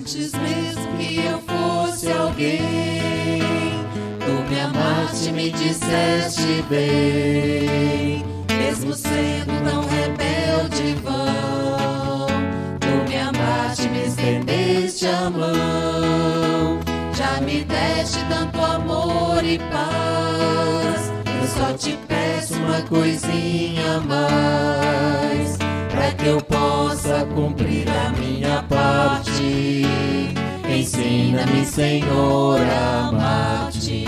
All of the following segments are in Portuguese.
Antes mesmo que eu fosse alguém, tu me amaste, me disseste bem. Mesmo sendo tão rebelde e vão, tu me amaste, me estendeste a mão. Já me deste tanto amor e paz, eu só te peço uma coisinha a mais, pra que eu possa cumprir a minha parte. Ensina-me, Senhor, a amar-te.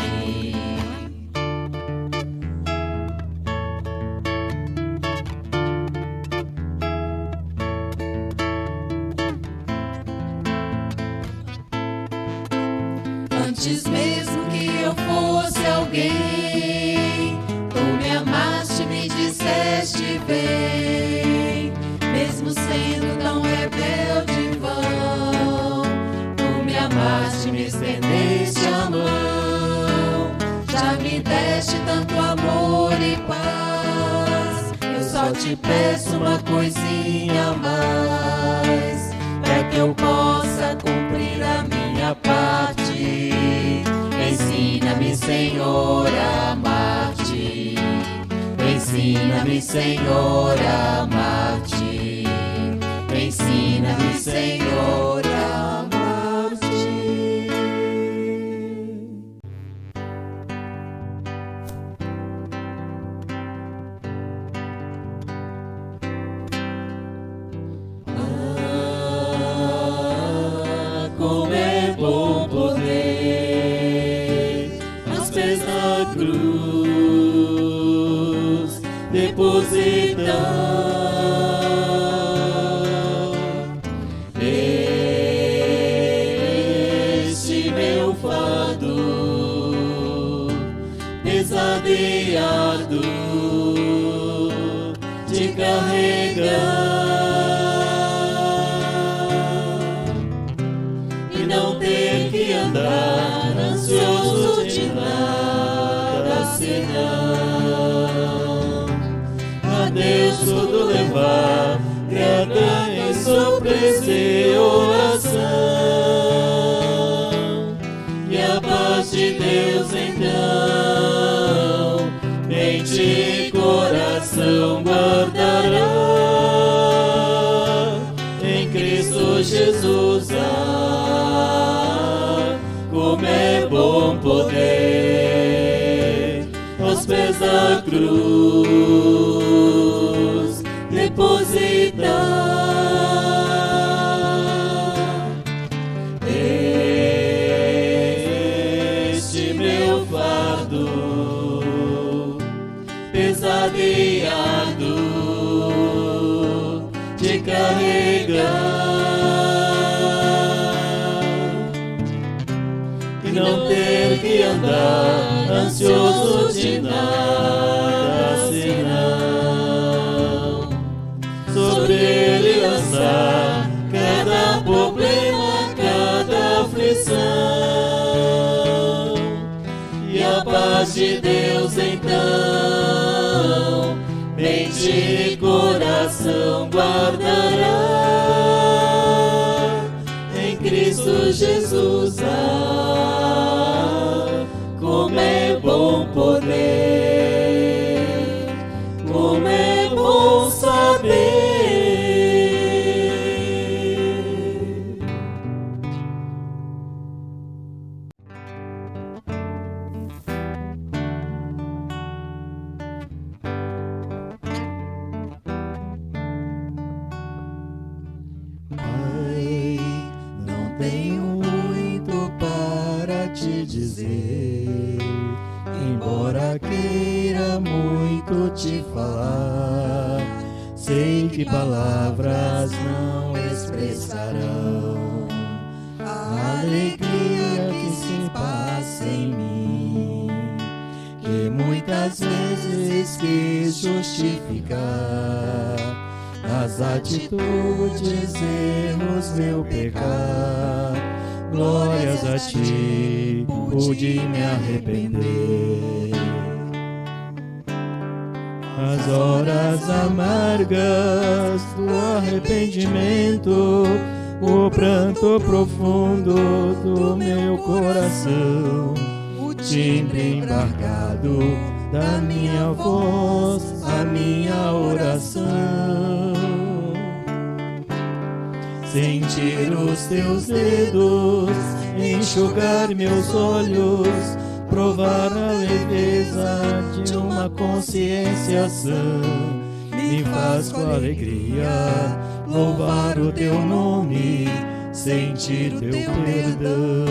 Antes mesmo que eu fosse alguém, tu me amaste, me disseste bem. Mesmo sendo tão rebelde e vão, tu me amaste, me estendeste a mão. Já me deste tanto amor e paz, eu só te peço uma coisinha a mais, pra que eu possa cumprir a minha parte. Ensina-me, Senhor, a amar-te. Ensina-me, Senhor, a amar-te. Ensina-me, Senhor, a amar-te. Ah, como é bom poder aos pés da cruz depositar este meu fardo pesado e árduo de carregar, e não ter que andar ansioso de nada senão a Deus tudo levar, grata em surpresa e oração. E a paz de Deus então mente e coração guardará em Cristo Jesus. Ah, como é bom poder aos pés da cruz depositar este meu fardo pesado e árduo de carregar, e não ter que andar ansioso de nada senão sobre ele lançar cada problema, cada aflição. E a paz de Deus então mente e coração guardará em Cristo Jesus. Ah, como é bom poder, como é bom saber. Pai, não tenho muito para te dizer, embora queira muito te falar. Sei que palavras não expressarão a alegria que se passa em mim, que muitas vezes quis justificar as atitudes, erros, meu pecar. Glórias a ti, pude me arrepender. As horas amargas do arrependimento o pranto profundo do meu coração, o timbre embargado da minha voz, a minha oração. Sentir os teus dedos, enxugar meus olhos, provar a leveza de uma consciência sã, me faz com alegria louvar o teu nome, sentir teu perdão.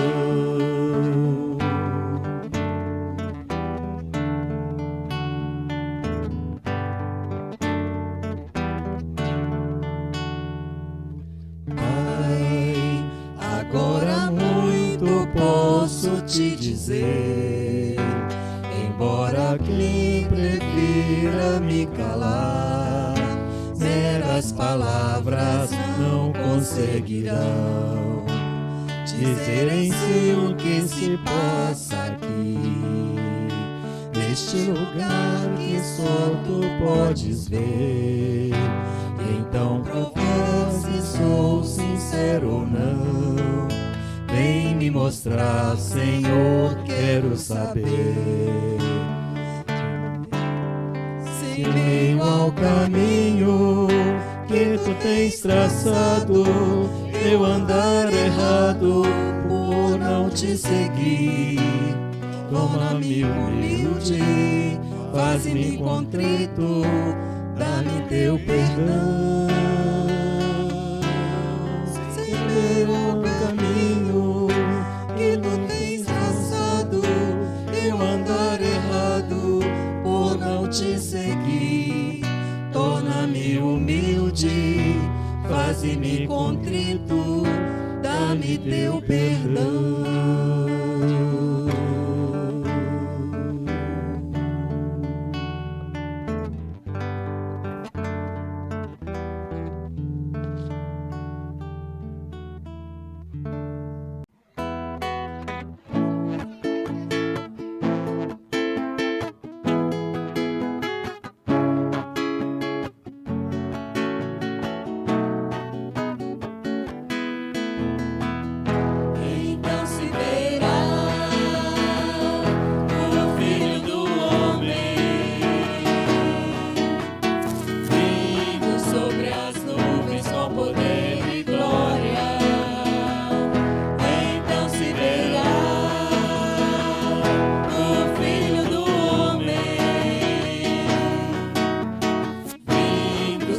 Agora muito posso te dizer, embora quem prefira me calar, meras palavras não conseguirão dizer em si o que se passa aqui, neste lugar que só tu podes ver. Então prova se sou sincero ou não, vem me mostrar, Senhor, quero saber. Se em meio ao caminho que tu tens traçado, eu andar errado por não te seguir, toma-me humilde, faz-me contrito, dá-me teu perdão. Se em meio ao caminho que tu tens traçado, eu andar errado por não te seguir, torna-me humilde, faze-me contrito, dá-me teu perdão.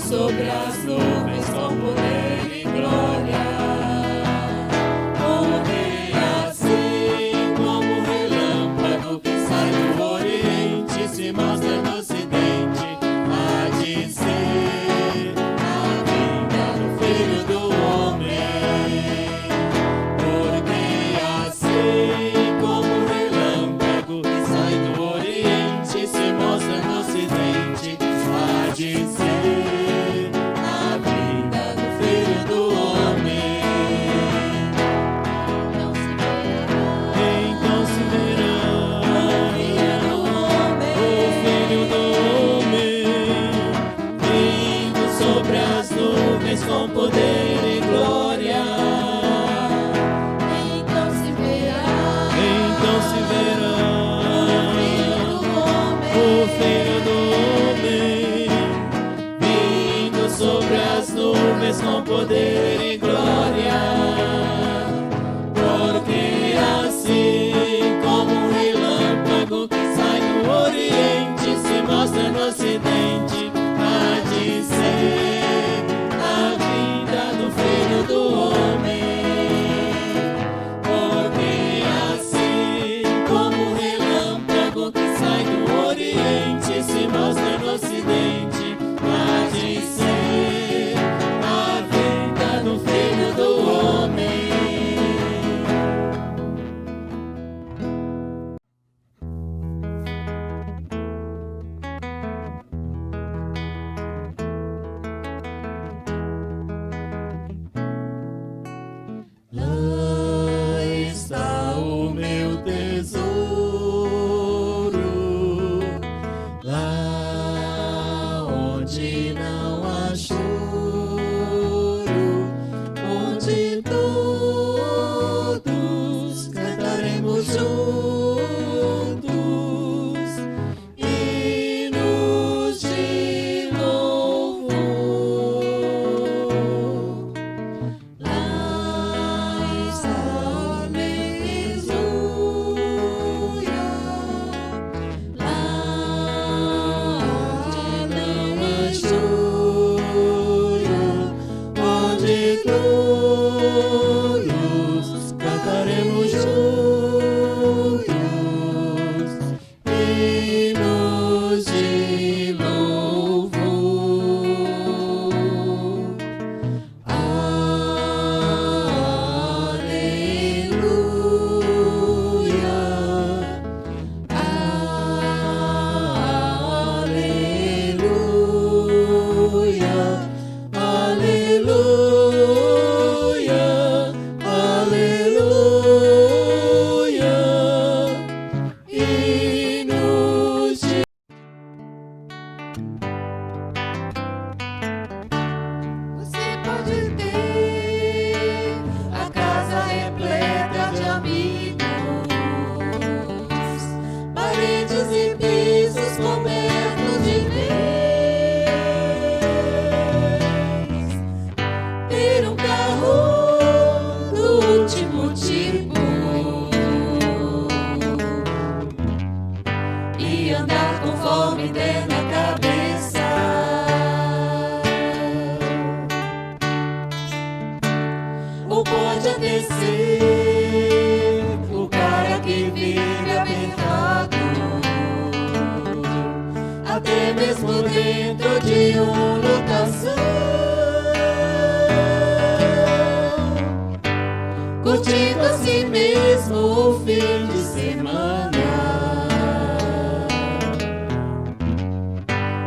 Sobre as nuvens com poder e glória, morrer assim como um relâmpago que sai do Oriente, se mostra no Ocidente, há de ser a vinda do Filho do Homem. Porque assim como um relâmpago que sai do Oriente, se mostra no Ocidente, há de ser com poder e glória. Então se verá o Filho do Homem, vindo sobre as nuvens com poder e glória. Porque assim como um relâmpago que sai do Oriente, se mostra no Ocidente, há de ser do homem. Porque assim como um relâmpago que sai do Oriente, se mostra no Ocidente, há de ser a vinda do Filho do Homem. pode até ser o cara que vive apertado, até mesmo dentro de uma lotação, curtindo a si mesmo o fim de semana,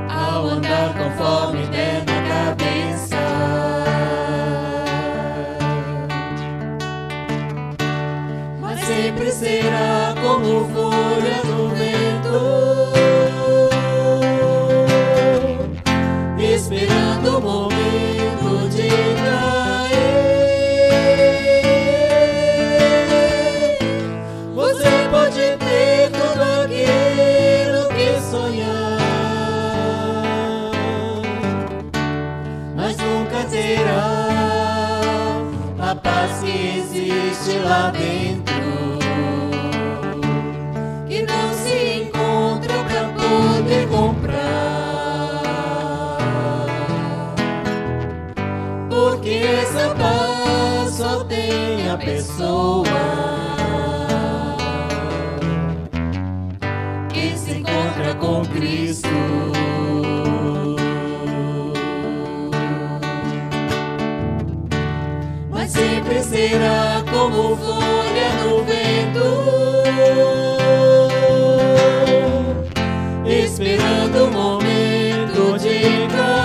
ao andar conforme der na cabeça. Mas sempre será como folha no vento, esperando o momento de cair. Você pode ter tudo aquilo que sonhar, mas nunca terá a paz que existe lá dentro, que não se encontra pra poder comprar. Porque essa paz só tem a pessoa que se encontra com Cristo. Mas sempre será como folha no vento, esperando o momento de cair.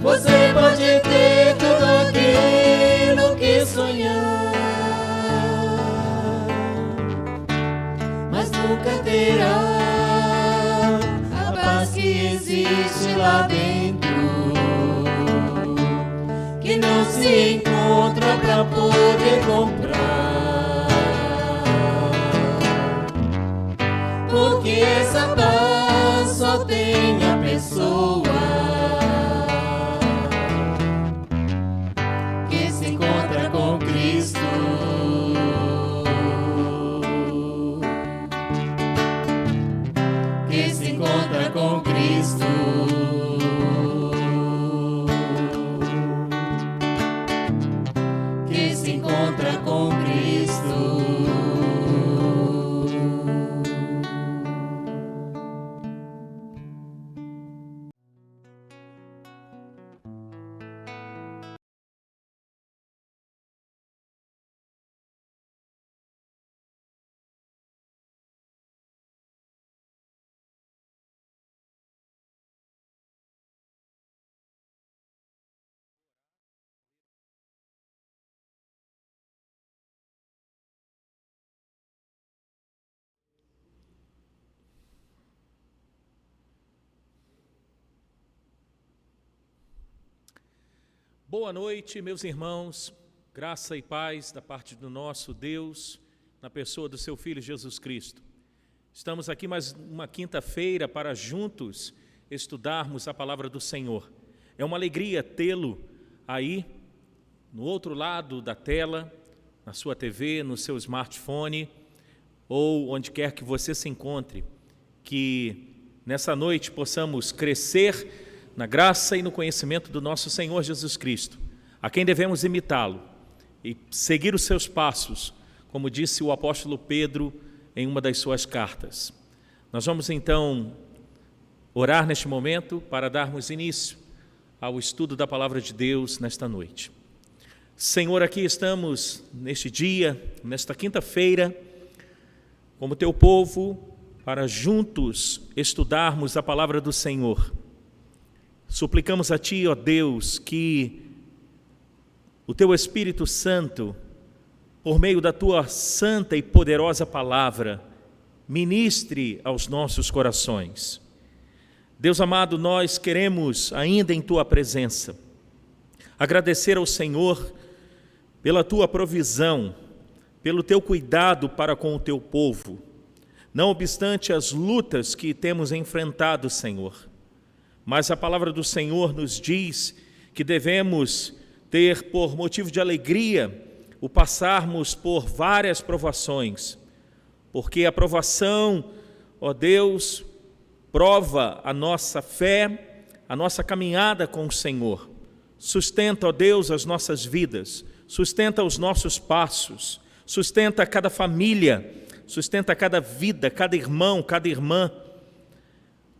Você pode ter tudo aquilo que sonhar, mas nunca terá a paz que existe lá dentro, que não se encontra pra poder comprar. Porque essa paz só tem a pessoa que se encontra com Cristo. Que se encontra com Cristo. Que se encontra com Cristo. Boa noite, meus irmãos, graça e paz da parte do nosso Deus, na pessoa do seu Filho Jesus Cristo. Estamos aqui mais uma quinta-feira para juntos estudarmos a palavra do Senhor. É uma alegria tê-lo aí, no outro lado da tela, na sua TV, no seu smartphone, ou onde quer que você se encontre, que nessa noite possamos crescer na graça e no conhecimento do nosso Senhor Jesus Cristo, a quem devemos imitá-lo e seguir os seus passos, como disse o apóstolo Pedro em uma das suas cartas. Nós vamos então orar neste momento para darmos início ao estudo da palavra de Deus nesta noite. Senhor, aqui estamos neste dia, nesta quinta-feira, como teu povo, para juntos estudarmos a palavra do Senhor. Suplicamos a Ti, ó Deus, que o Teu Espírito Santo, por meio da Tua santa e poderosa palavra, ministre aos nossos corações. Deus amado, nós queremos, ainda em Tua presença, agradecer ao Senhor pela Tua provisão, pelo Teu cuidado para com o Teu povo, não obstante as lutas que temos enfrentado, Senhor. Mas a palavra do Senhor nos diz que devemos ter por motivo de alegria o passarmos por várias provações, porque a provação, ó Deus, prova a nossa fé, a nossa caminhada com o Senhor. Sustenta, ó Deus, as nossas vidas, sustenta os nossos passos, sustenta cada família, sustenta cada vida, cada irmão, cada irmã.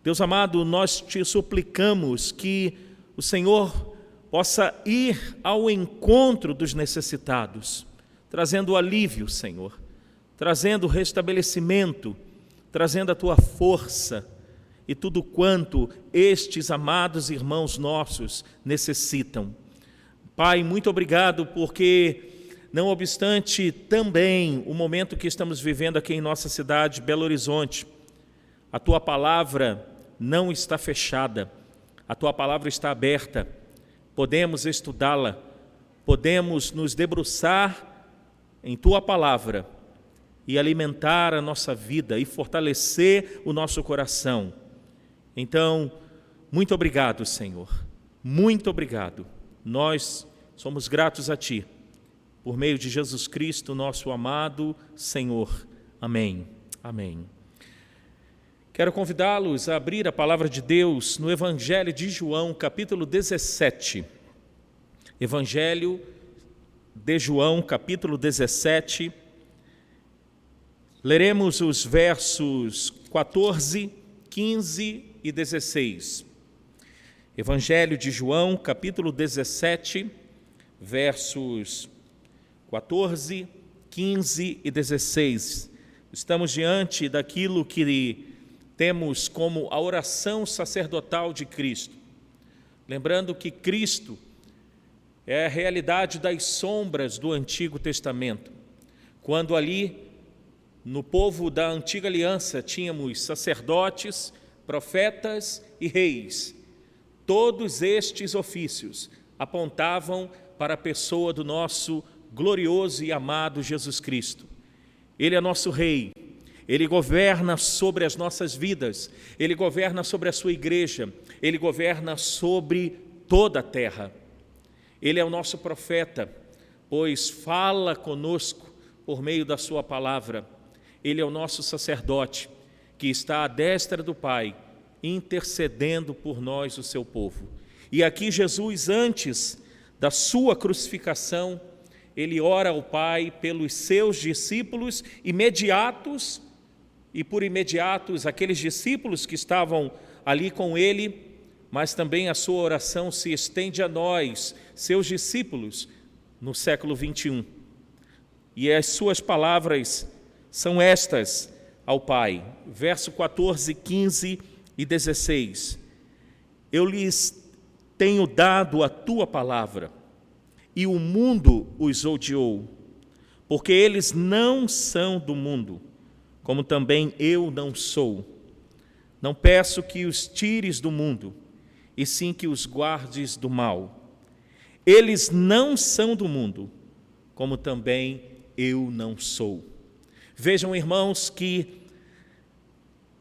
Deus amado, nós te suplicamos que o Senhor possa ir ao encontro dos necessitados, trazendo alívio, Senhor, trazendo restabelecimento, trazendo a tua força e tudo quanto estes amados irmãos nossos necessitam. Pai, muito obrigado porque, não obstante também o momento que estamos vivendo aqui em nossa cidade, Belo Horizonte, a tua palavra não está fechada, a tua palavra está aberta, podemos estudá-la, podemos nos debruçar em tua palavra e alimentar a nossa vida e fortalecer o nosso coração. Então, muito obrigado, Senhor, muito obrigado. Nós somos gratos a Ti, por meio de Jesus Cristo, nosso amado Senhor. Amém. Amém. Quero convidá-los a abrir a palavra de Deus no Evangelho de João, capítulo 17. Evangelho de João, capítulo 17. Leremos os versos 14, 15 e 16. Evangelho de João, capítulo 17, versos 14, 15 e 16. Estamos diante daquilo que temos como a oração sacerdotal de Cristo. Lembrando que Cristo é a realidade das sombras do Antigo Testamento. Quando ali, no povo da Antiga Aliança, tínhamos sacerdotes, profetas e reis. Todos estes ofícios apontavam para a pessoa do nosso glorioso e amado Jesus Cristo. Ele é nosso Rei, Ele governa sobre as nossas vidas, Ele governa sobre a sua igreja, Ele governa sobre toda a terra. Ele é o nosso profeta, pois fala conosco por meio da sua palavra. Ele é o nosso sacerdote, que está à destra do Pai, intercedendo por nós, o seu povo. E aqui Jesus, antes da sua crucificação, ele ora ao Pai pelos seus discípulos imediatos, e por imediatos aqueles discípulos que estavam ali com ele, mas também a sua oração se estende a nós, seus discípulos, no século 21. E as suas palavras são estas ao Pai, verso 14, 15 e 16. Eu lhes tenho dado a tua palavra, e o mundo os odiou, porque eles não são do mundo, como também eu não sou. Não peço que os tires do mundo, e sim que os guardes do mal. Eles não são do mundo, como também eu não sou. Vejam, irmãos, que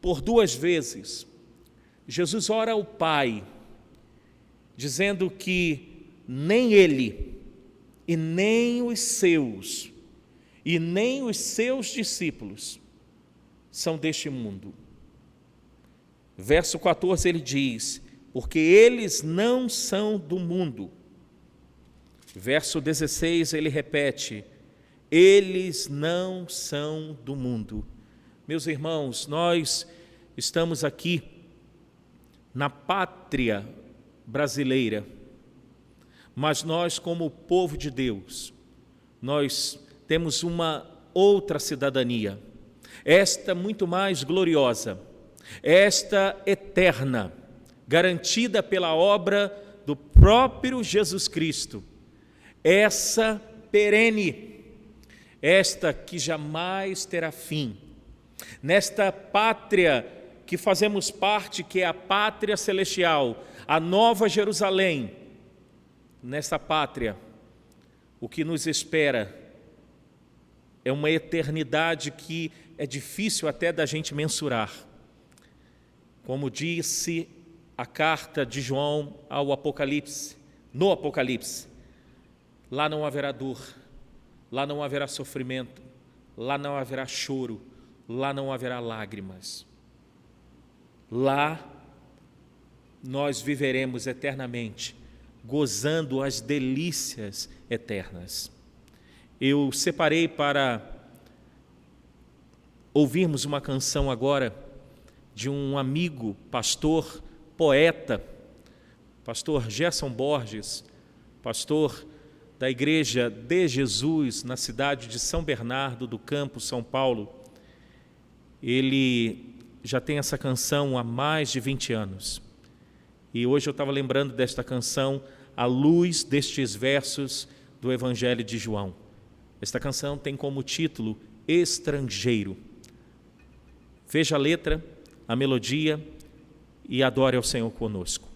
por duas vezes Jesus ora ao Pai, dizendo que nem ele e nem os seus discípulos são deste mundo. Verso 14 ele diz, porque eles não são do mundo. Verso 16 ele repete, eles não são do mundo. Meus irmãos, nós estamos aqui na pátria brasileira, mas nós, como povo de Deus, nós temos uma outra cidadania, esta muito mais gloriosa, esta eterna, garantida pela obra do próprio Jesus Cristo, essa perene, esta que jamais terá fim. Nesta pátria que fazemos parte, que é a pátria celestial, a Nova Jerusalém, nessa pátria, o que nos espera é uma eternidade que é difícil até da gente mensurar. Como disse a carta de João ao Apocalipse, no Apocalipse, lá não haverá dor, lá não haverá sofrimento, lá não haverá choro, lá não haverá lágrimas. Lá nós viveremos eternamente, gozando as delícias eternas. Eu separei para ouvirmos uma canção agora de um amigo, pastor, poeta, pastor Gerson Borges, pastor da Igreja de Jesus, na cidade de São Bernardo do Campo, São Paulo. Ele já tem essa canção há mais de 20 anos. E hoje eu estava lembrando desta canção à luz destes versos do Evangelho de João. Esta canção tem como título Estrangeiro. Veja a letra, a melodia e adore ao Senhor conosco.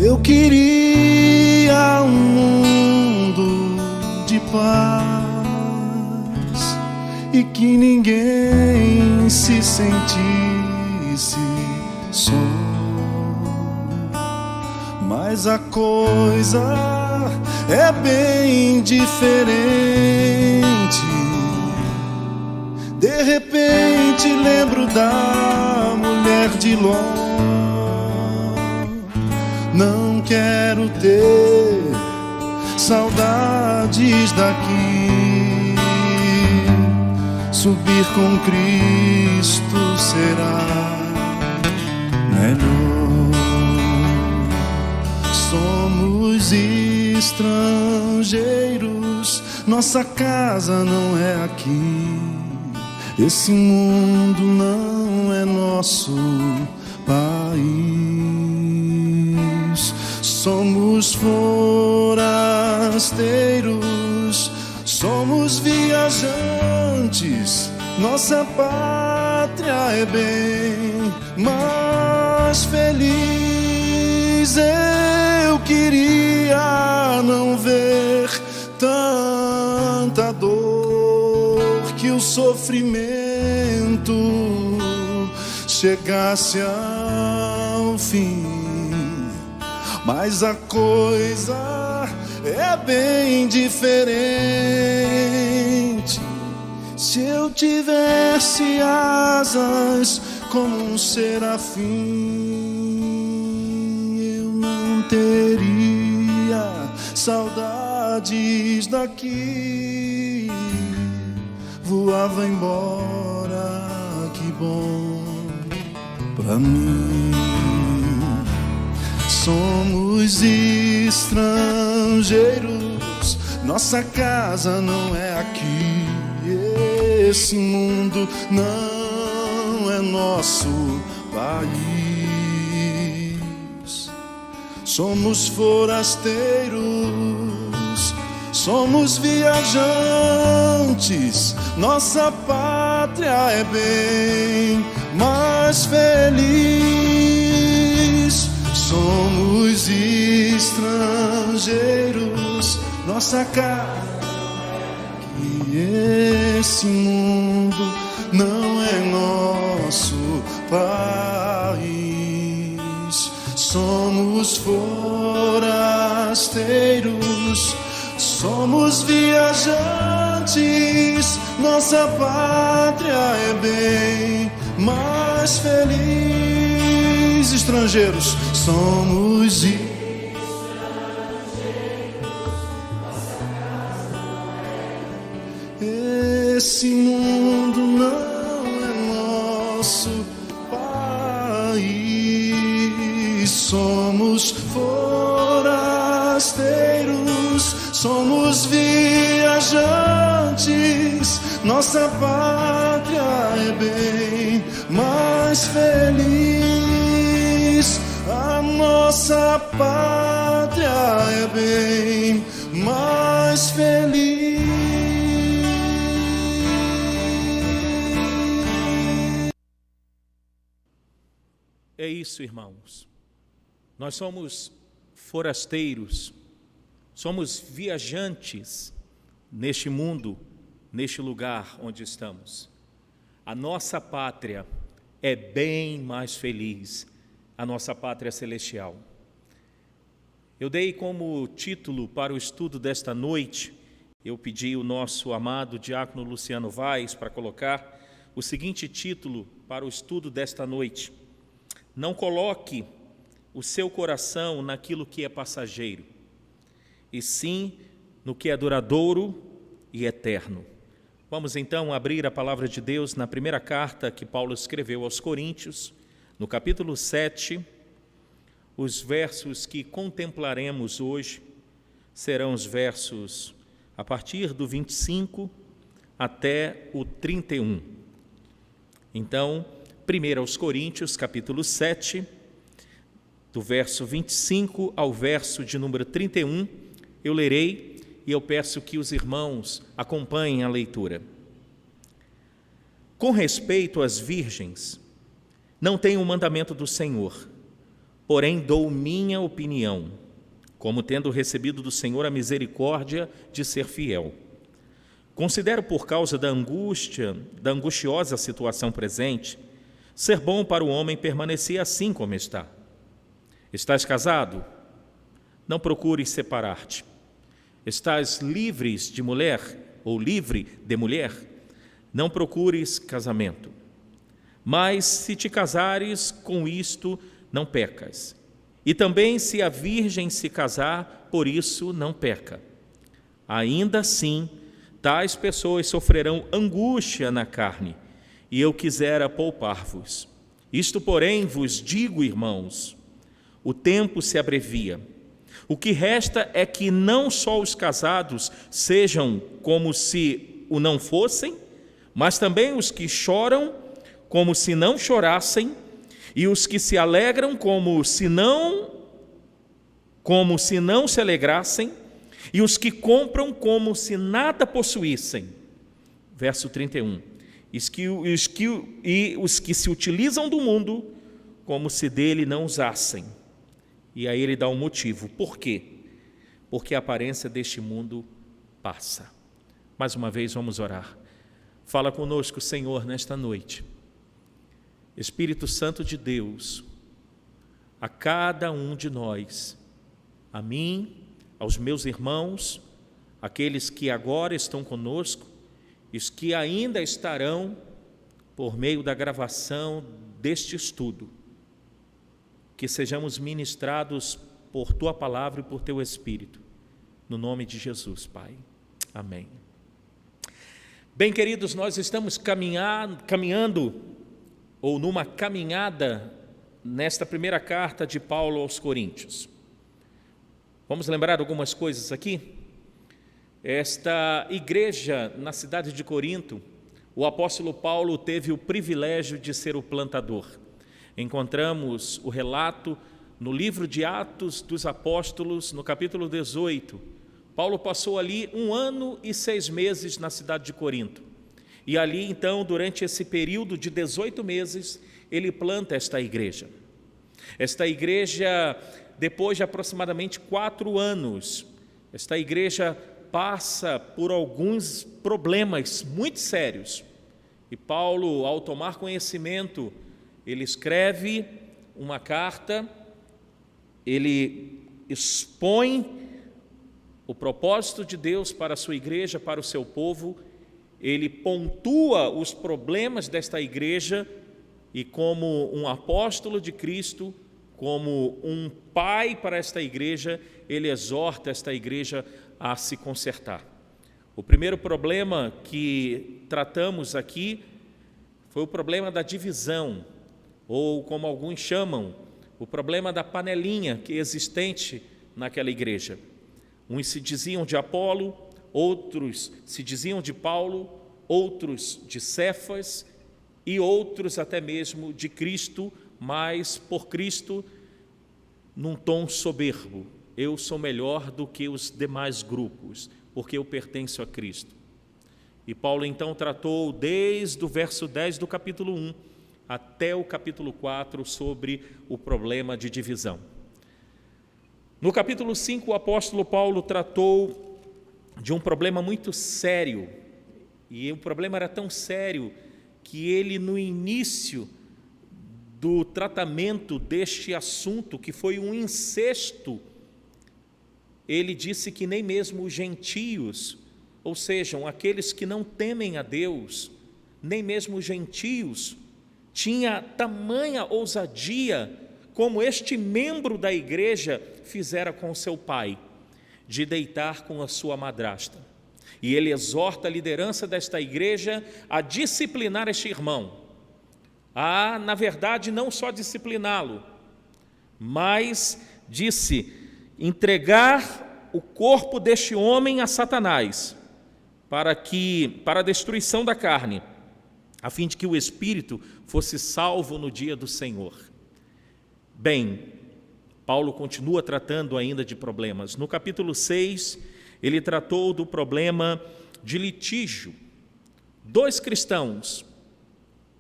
Eu queria um mundo de paz e que ninguém se sentisse só, mas a coisa é bem diferente. De repente lembro da mulher de Ló. Não quero ter saudades daqui. Subir com Cristo será melhor. Somos estrangeiros, nossa casa não é aqui. Esse mundo não é nosso país. Somos forasteiros, somos viajantes. Nossa pátria é bem mais feliz. Eu queria não ver tanta dor, que o sofrimento chegasse ao fim. Mas a coisa é bem diferente. Se eu tivesse asas como um serafim, eu não teria saudades daqui. Voava embora, que bom pra mim. Somos estrangeiros, nossa casa não é aqui. Esse mundo não é nosso país. Somos forasteiros, somos viajantes. Nossa pátria é bem mais feliz. Somos estrangeiros, nossa casa. E esse mundo não é nosso país. Somos forasteiros, somos viajantes. Nossa pátria é bem mais feliz. Estrangeiros, somos esse mundo não é nosso país. Somos forasteiros, somos viajantes. Nossa pátria é bem mais feliz. A nossa pátria é bem mais feliz. É isso, irmãos. Nós somos forasteiros, somos viajantes neste mundo, neste lugar onde estamos. A nossa pátria é bem mais feliz, a nossa pátria celestial. Eu dei como título para o estudo desta noite, eu pedi o nosso amado diácono Luciano Vaz para colocar o seguinte título para o estudo desta noite: não coloque o seu coração naquilo que é passageiro, e sim no que é duradouro e eterno. Vamos então abrir a palavra de Deus na primeira carta que Paulo escreveu aos Coríntios, no capítulo 7, os versos que contemplaremos hoje serão os versos a partir do 25 até o 31. Então, 1 aos Coríntios, capítulo 7, do verso 25 ao verso de número 31, eu lerei e eu peço que os irmãos acompanhem a leitura. Com respeito às virgens, não tenho o mandamento do Senhor, porém dou minha opinião, como tendo recebido do Senhor a misericórdia de ser fiel. Considero por causa da angustiosa situação presente, ser bom para o homem permanecer assim como está. Estás casado? Não procures separar-te. Estás livres de mulher ou livre de mulher? Não procures casamento. Mas se te casares, com isto não pecas. E também se a virgem se casar, por isso não peca. Ainda assim, tais pessoas sofrerão angústia na carne, e eu quisera poupar-vos. Isto, porém, vos digo, irmãos, o tempo se abrevia. O que resta é que não só os casados sejam como se o não fossem, mas também os que choram como se não chorassem, e os que se alegram como se não se alegrassem, e os que compram como se nada possuíssem. Verso 31. E os que se utilizam do mundo como se dele não usassem. E aí ele dá um motivo. Por quê? Porque a aparência deste mundo passa. Mais uma vez vamos orar. Fala conosco, Senhor, nesta noite. Espírito Santo de Deus, a cada um de nós, a mim, aos meus irmãos, aqueles que agora estão conosco, e os que ainda estarão por meio da gravação deste estudo, que sejamos ministrados por Tua Palavra e por Teu Espírito, no nome de Jesus, Pai. Amém. Bem, queridos, nós estamos caminhando, ou numa caminhada, nesta primeira carta de Paulo aos Coríntios. Vamos lembrar algumas coisas aqui? Esta igreja na cidade de Corinto, o apóstolo Paulo teve o privilégio de ser o plantador. Encontramos o relato no livro de Atos dos Apóstolos, no capítulo 18. Paulo passou ali 1 ano e 6 meses na cidade de Corinto. E ali, então, durante esse período de 18 meses, ele planta esta igreja. Esta igreja, depois de aproximadamente 4 anos, esta igreja passa por alguns problemas muito sérios. E Paulo, ao tomar conhecimento, ele escreve uma carta, ele expõe o propósito de Deus para a sua igreja, para o seu povo, ele pontua os problemas desta igreja e, como um apóstolo de Cristo, como um pai para esta igreja, ele exorta esta igreja a se consertar. O primeiro problema que tratamos aqui foi o problema da divisão, ou como alguns chamam, o problema da panelinha que é existente naquela igreja. Uns se diziam de Apolo, outros se diziam de Paulo, outros de Cefas e outros até mesmo de Cristo, mas por Cristo num tom soberbo. Eu sou melhor do que os demais grupos, porque eu pertenço a Cristo. E Paulo então tratou desde o verso 10 do capítulo 1, até o capítulo 4 sobre o problema de divisão. No capítulo 5, o apóstolo Paulo tratou de um problema muito sério, e o problema era tão sério que ele, no início do tratamento deste assunto, que foi um incesto, ele disse que nem mesmo os gentios, ou seja, aqueles que não temem a Deus, nem mesmo os gentios, tinha tamanha ousadia como este membro da igreja fizera com seu pai, de deitar com a sua madrasta. E ele exorta a liderança desta igreja a disciplinar este irmão, a, na verdade, não só discipliná-lo, mas, disse, entregar o corpo deste homem a Satanás, para a destruição da carne, a fim de que o espírito fosse salvo no dia do Senhor. Bem, Paulo continua tratando ainda de problemas. No capítulo 6, ele tratou do problema de litígio. Dois cristãos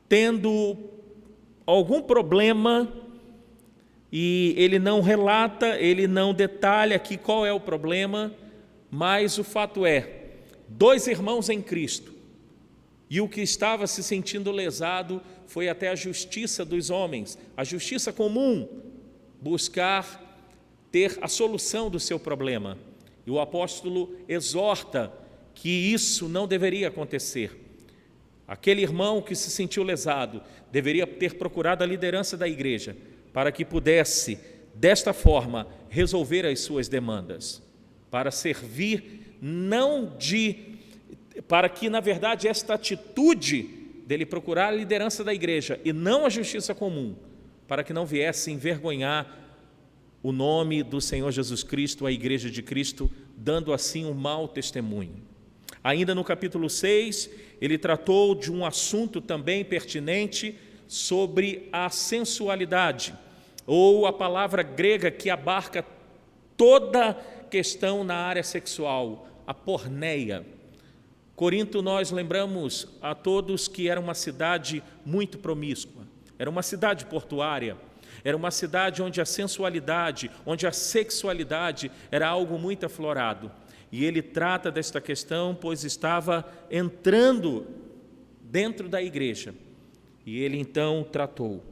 tendo algum problema, e ele não relata, ele não detalha aqui qual é o problema, mas o fato é, dois irmãos em Cristo, e o que estava se sentindo lesado foi até a justiça dos homens, a justiça comum, buscar ter a solução do seu problema. E o apóstolo exorta que isso não deveria acontecer. Aquele irmão que se sentiu lesado deveria ter procurado a liderança da igreja para que pudesse, desta forma, resolver as suas demandas, para servir, para que, na verdade, esta atitude dele procurar a liderança da igreja e não a justiça comum, para que não viesse envergonhar o nome do Senhor Jesus Cristo, a igreja de Cristo, dando assim um mau testemunho. Ainda no capítulo 6, ele tratou de um assunto também pertinente sobre a sensualidade, ou a palavra grega que abarca toda questão na área sexual, a porneia. Corinto, nós lembramos a todos que era uma cidade muito promíscua, era uma cidade portuária, era uma cidade onde a sensualidade, onde a sexualidade era algo muito aflorado. E ele trata desta questão, pois estava entrando dentro da igreja. E ele então tratou.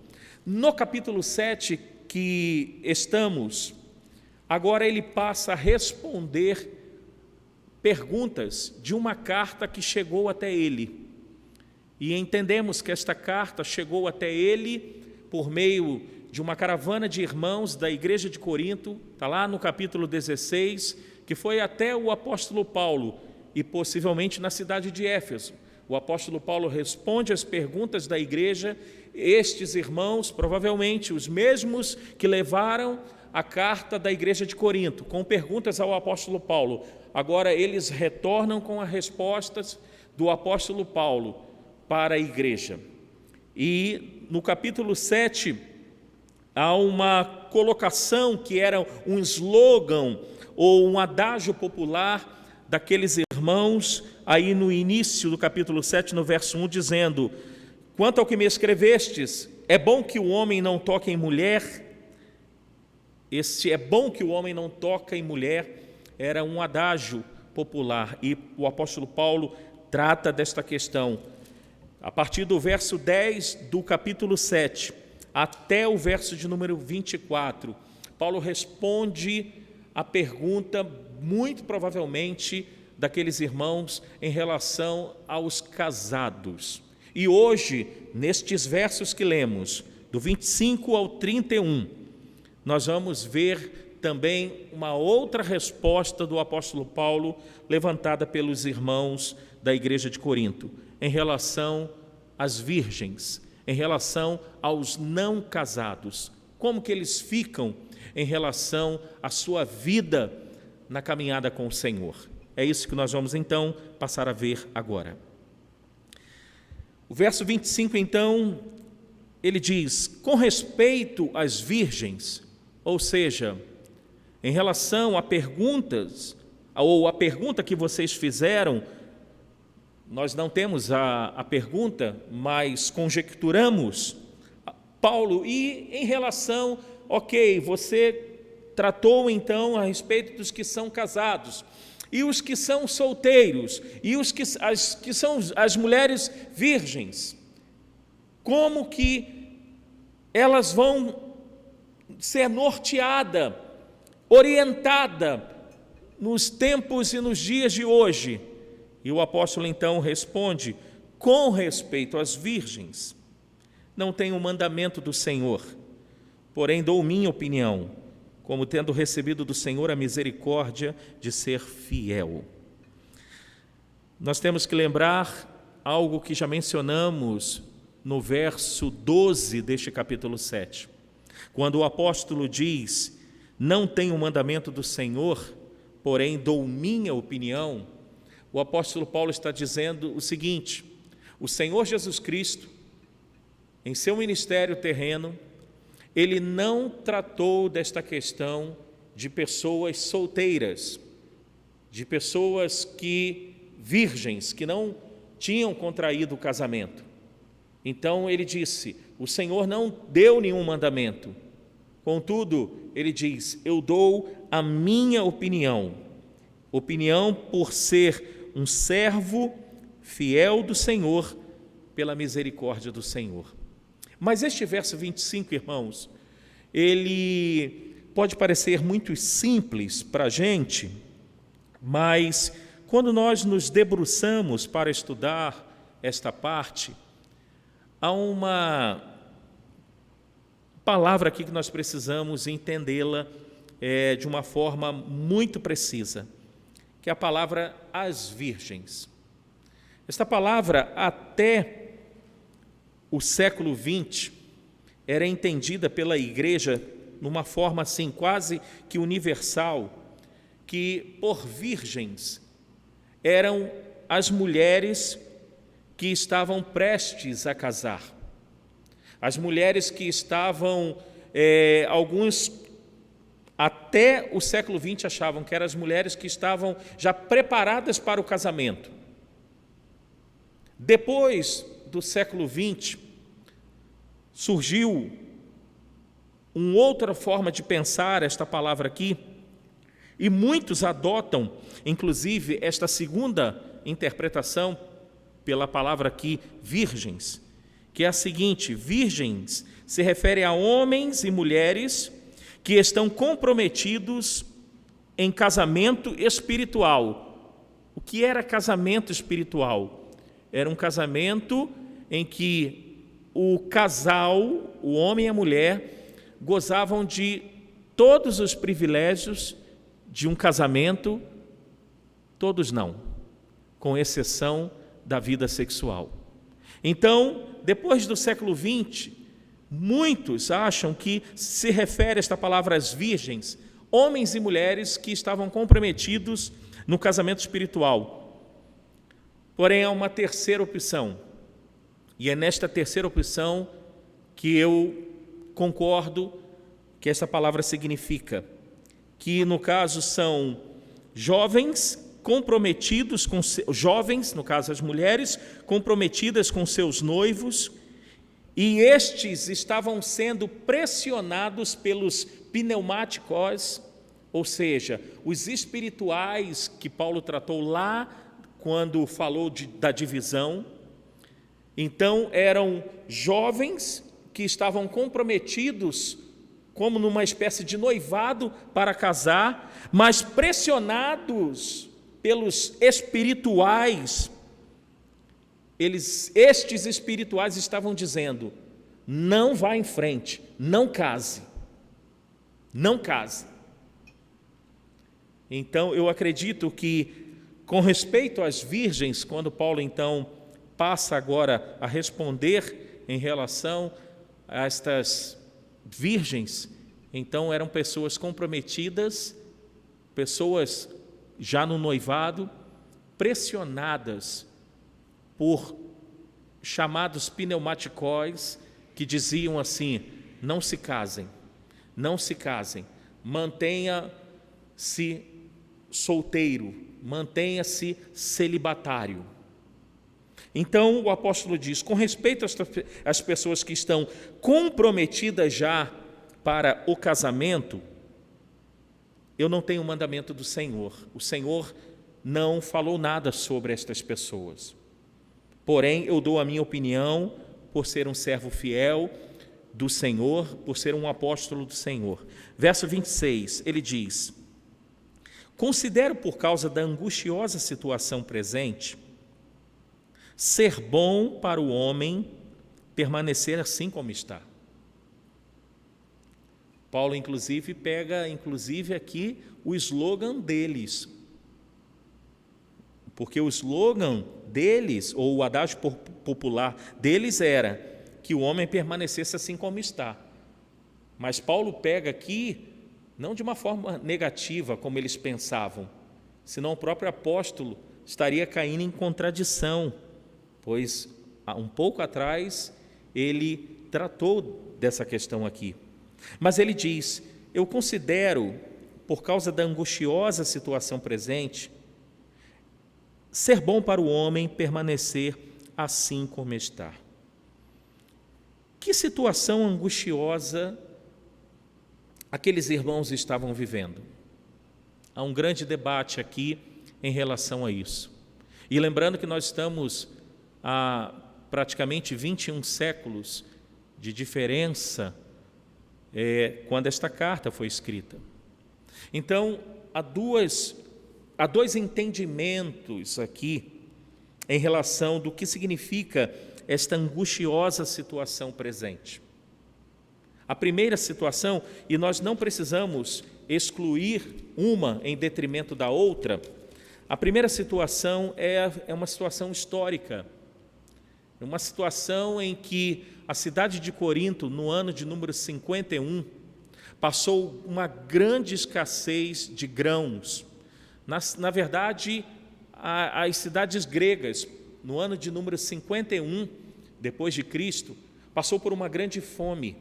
No capítulo 7 que estamos, agora ele passa a responder perguntas de uma carta que chegou até ele. E entendemos que esta carta chegou até ele por meio de uma caravana de irmãos da igreja de Corinto, está lá no capítulo 16, que foi até o apóstolo Paulo e possivelmente na cidade de Éfeso. O apóstolo Paulo responde às perguntas da igreja. Estes irmãos, provavelmente os mesmos que levaram a carta da igreja de Corinto, com perguntas ao apóstolo Paulo, agora eles retornam com as respostas do apóstolo Paulo para a igreja. E no capítulo 7, há uma colocação que era um slogan ou um adágio popular daqueles irmãos, aí no início do capítulo 7, no verso 1, dizendo: quanto ao que me escrevestes, é bom que o homem não toque em mulher. Este é bom que o homem não toque em mulher era um adágio popular, e o apóstolo Paulo trata desta questão. A partir do verso 10 do capítulo 7 até o verso de número 24, Paulo responde a pergunta, muito provavelmente, daqueles irmãos em relação aos casados. E hoje, nestes versos que lemos, do 25 ao 31, nós vamos ver também uma outra resposta do apóstolo Paulo, levantada pelos irmãos da igreja de Corinto, em relação às virgens, em relação aos não casados, como que eles ficam em relação à sua vida na caminhada com o Senhor. É isso que nós vamos então passar a ver agora. O verso 25 então, ele diz: com respeito às virgens, ou seja, em relação a perguntas, ou a pergunta que vocês fizeram, nós não temos a pergunta, mas conjecturamos Paulo, e em relação, ok, você tratou então a respeito dos que são casados, e os que são solteiros, e os que são as mulheres virgens, como que elas vão ser norteadas, orientadas nos tempos e nos dias de hoje? E o apóstolo então responde: com respeito às virgens, não tenho mandamento do Senhor, porém dou minha opinião, como tendo recebido do Senhor a misericórdia de ser fiel. Nós temos que lembrar algo que já mencionamos no verso 12 deste capítulo 7, quando o apóstolo diz: não tenho mandamento do Senhor, porém dou minha opinião. O apóstolo Paulo está dizendo o seguinte: o Senhor Jesus Cristo, em seu ministério terreno, ele não tratou desta questão de pessoas solteiras, de pessoas virgens, que não tinham contraído o casamento. Então ele disse: o Senhor não deu nenhum mandamento. Contudo, ele diz: eu dou a minha opinião por ser um servo fiel do Senhor, pela misericórdia do Senhor. Mas este verso 25, irmãos, ele pode parecer muito simples para a gente, mas quando nós nos debruçamos para estudar esta parte, há uma palavra aqui que nós precisamos entendê-la de uma forma muito precisa, que é a palavra as virgens. Esta palavra, até o século XX, era entendida pela igreja numa forma assim quase que universal, que por virgens eram as mulheres que estavam prestes a casar, as mulheres que estavam, alguns até o século XX achavam que eram as mulheres que estavam já preparadas para o casamento. Depois do século XX, surgiu uma outra forma de pensar esta palavra aqui, e muitos adotam, inclusive, esta segunda interpretação pela palavra aqui, virgens, que é a seguinte: virgens se refere a homens e mulheres que estão comprometidos em casamento espiritual. O que era casamento espiritual? Era um casamento em que o casal, o homem e a mulher, gozavam de todos os privilégios de um casamento, todos não, com exceção da vida sexual. Então, depois do século XX, muitos acham que se refere esta palavra às virgens, homens e mulheres que estavam comprometidos no casamento espiritual. Porém, há uma terceira opção, e é nesta terceira opção que eu concordo que essa palavra significa, que no caso são jovens comprometidos com jovens, no caso as mulheres, comprometidas com seus noivos, e estes estavam sendo pressionados pelos pneumáticos, ou seja, os espirituais que Paulo tratou lá quando falou da divisão. Então eram jovens que estavam comprometidos como numa espécie de noivado para casar, mas pressionados pelos espirituais. Estes espirituais estavam dizendo: não vá em frente, não case, não case. Então eu acredito que, com respeito às virgens, quando Paulo então passa agora a responder em relação a estas virgens, então eram pessoas comprometidas, pessoas já no noivado, pressionadas por chamados pneumáticos que diziam assim: não se casem, não se casem, mantenha-se solteiro, mantenha-se celibatário. Então o apóstolo diz: com respeito às pessoas que estão comprometidas já para o casamento, eu não tenho o mandamento do Senhor. O Senhor não falou nada sobre estas pessoas. Porém, eu dou a minha opinião por ser um servo fiel do Senhor, por ser um apóstolo do Senhor. Verso 26, ele diz: considero, por causa da angustiosa situação presente, ser bom para o homem permanecer assim como está. Paulo, inclusive, pega aqui o slogan deles, porque o slogan deles, ou o adágio popular deles era que o homem permanecesse assim como está. Mas Paulo pega aqui, não de uma forma negativa, como eles pensavam, senão o próprio apóstolo estaria caindo em contradição, pois um pouco atrás ele tratou dessa questão aqui. Mas ele diz: eu considero, por causa da angustiosa situação presente, ser bom para o homem permanecer assim como está. Que situação angustiosa aqueles irmãos estavam vivendo? Há um grande debate aqui em relação a isso. E lembrando que nós estamos há praticamente 21 séculos de diferença quando esta carta foi escrita. Então, há dois entendimentos aqui em relação do que significa esta angustiosa situação presente. A primeira situação, e nós não precisamos excluir uma em detrimento da outra, a primeira situação é uma situação histórica, uma situação em que a cidade de Corinto, no ano de número 51, passou uma grande escassez de grãos. Na verdade, as cidades gregas, no ano de número 51, depois de Cristo, passou por uma grande fome.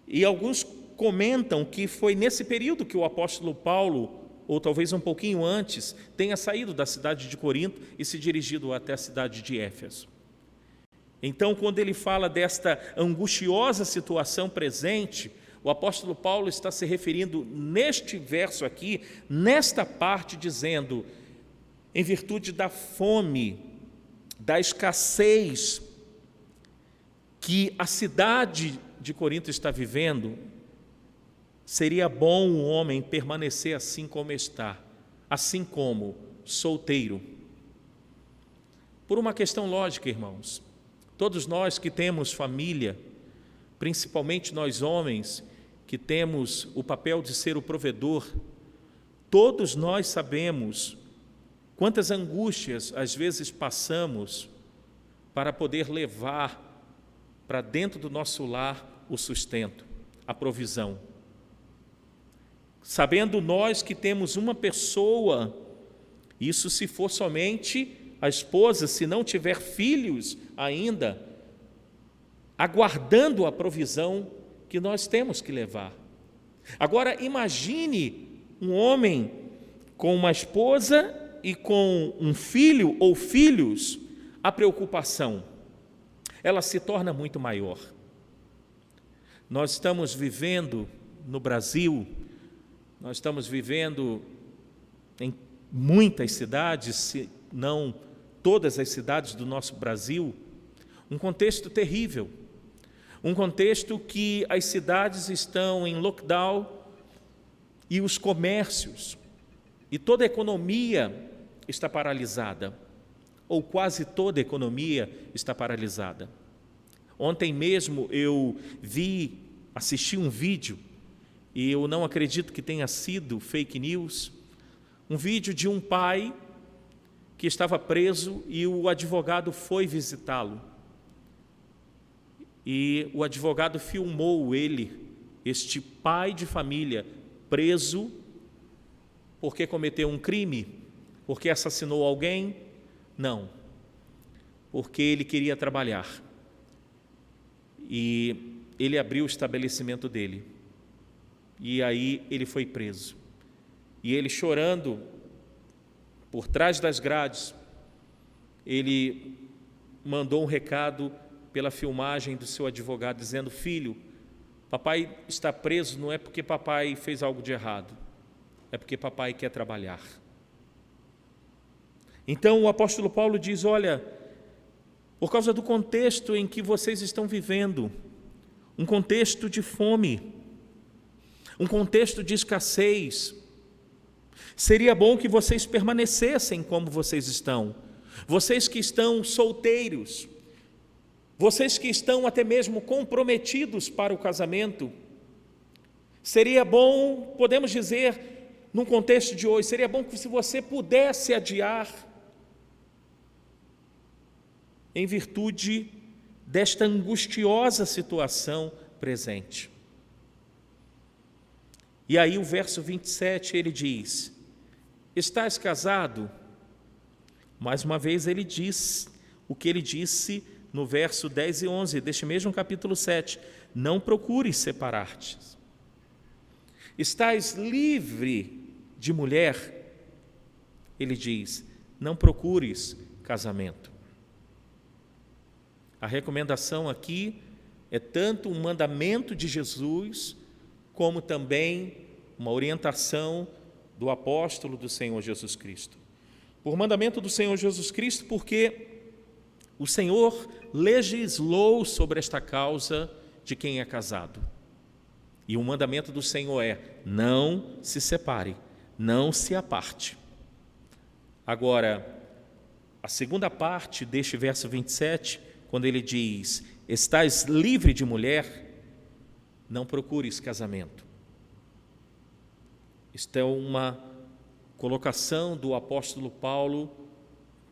E alguns comentam que foi nesse período que o apóstolo Paulo, ou talvez um pouquinho antes, tenha saído da cidade de Corinto e se dirigido até a cidade de Éfeso. Então, quando ele fala desta angustiosa situação presente, o apóstolo Paulo está se referindo neste verso aqui, nesta parte, dizendo: em virtude da fome, da escassez que a cidade de Corinto está vivendo, seria bom o homem permanecer assim como está, assim como solteiro. Por uma questão lógica, irmãos, todos nós que temos família, principalmente nós homens, que temos o papel de ser o provedor, todos nós sabemos quantas angústias às vezes passamos para poder levar para dentro do nosso lar o sustento, a provisão. Sabendo nós que temos uma pessoa, isso se for somente a esposa, se não tiver filhos ainda, aguardando a provisão que nós temos que levar. Agora, imagine um homem com uma esposa e com um filho ou filhos, a preocupação, ela se torna muito maior. Nós estamos vivendo no Brasil, nós estamos vivendo em muitas cidades, se não todas as cidades do nosso Brasil, um contexto terrível, um contexto que as cidades estão em lockdown e os comércios e toda a economia está paralisada, ou quase toda a economia está paralisada. Ontem mesmo eu assisti um vídeo, e eu não acredito que tenha sido fake news, um vídeo de um pai que estava preso e o advogado foi visitá-lo. E o advogado filmou este pai de família, preso porque cometeu um crime, porque assassinou alguém? Não, porque ele queria trabalhar. E ele abriu o estabelecimento dele. E aí ele foi preso. E ele, chorando por trás das grades, ele mandou um recado pela filmagem do seu advogado, dizendo: filho, papai está preso não é porque papai fez algo de errado, é porque papai quer trabalhar. Então o apóstolo Paulo diz: olha, por causa do contexto em que vocês estão vivendo, um contexto de fome, um contexto de escassez, seria bom que vocês permanecessem como vocês estão. Vocês que estão solteiros, vocês que estão até mesmo comprometidos para o casamento, seria bom, podemos dizer, num contexto de hoje, seria bom que se você pudesse adiar, em virtude desta angustiosa situação presente. E aí o verso 27 ele diz: estás casado? Mais uma vez ele diz o que ele disse no verso 10 e 11 deste mesmo capítulo 7, não procures separar-te. Estás livre de mulher? Ele diz, não procures casamento. A recomendação aqui é tanto um mandamento de Jesus, como também uma orientação do apóstolo do Senhor Jesus Cristo. Por mandamento do Senhor Jesus Cristo, porque o Senhor legislou sobre esta causa de quem é casado. E o mandamento do Senhor é: não se separe, não se aparte. Agora, a segunda parte deste verso 27, quando ele diz: estás livre de mulher, não procures casamento. Isto é uma colocação do apóstolo Paulo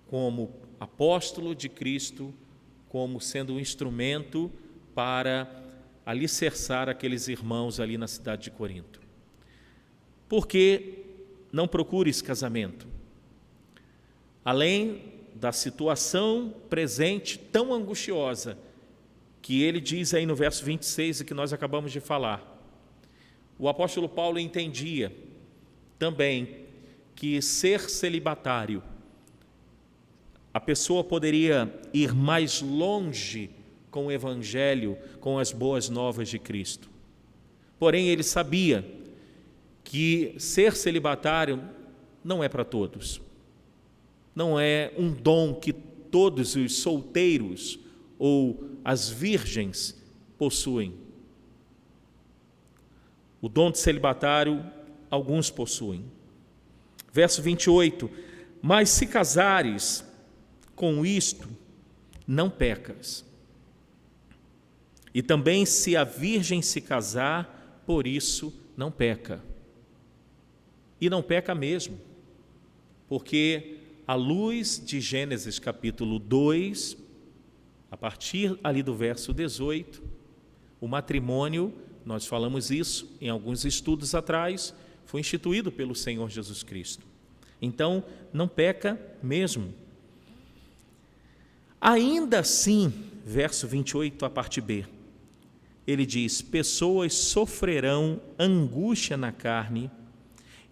como apóstolo de Cristo, como sendo um instrumento para alicerçar aqueles irmãos ali na cidade de Corinto. Por que não procures casamento? Além da situação presente tão angustiosa, que ele diz aí no verso 26 e que nós acabamos de falar, o apóstolo Paulo entendia também que ser celibatário, a pessoa poderia ir mais longe com o Evangelho, com as boas novas de Cristo. Porém, ele sabia que ser celibatário não é para todos. Não é um dom que todos os solteiros ou as virgens possuem. O dom de celibatário, alguns possuem. Verso 28, mas se casares com isto, não pecas. E também se a virgem se casar, por isso não peca. E não peca mesmo, porque à luz de Gênesis capítulo 2, a partir ali do verso 18, o matrimônio, nós falamos isso em alguns estudos atrás, foi instituído pelo Senhor Jesus Cristo. Então, não peca mesmo. Ainda assim, verso 28, a parte B, ele diz, pessoas sofrerão angústia na carne,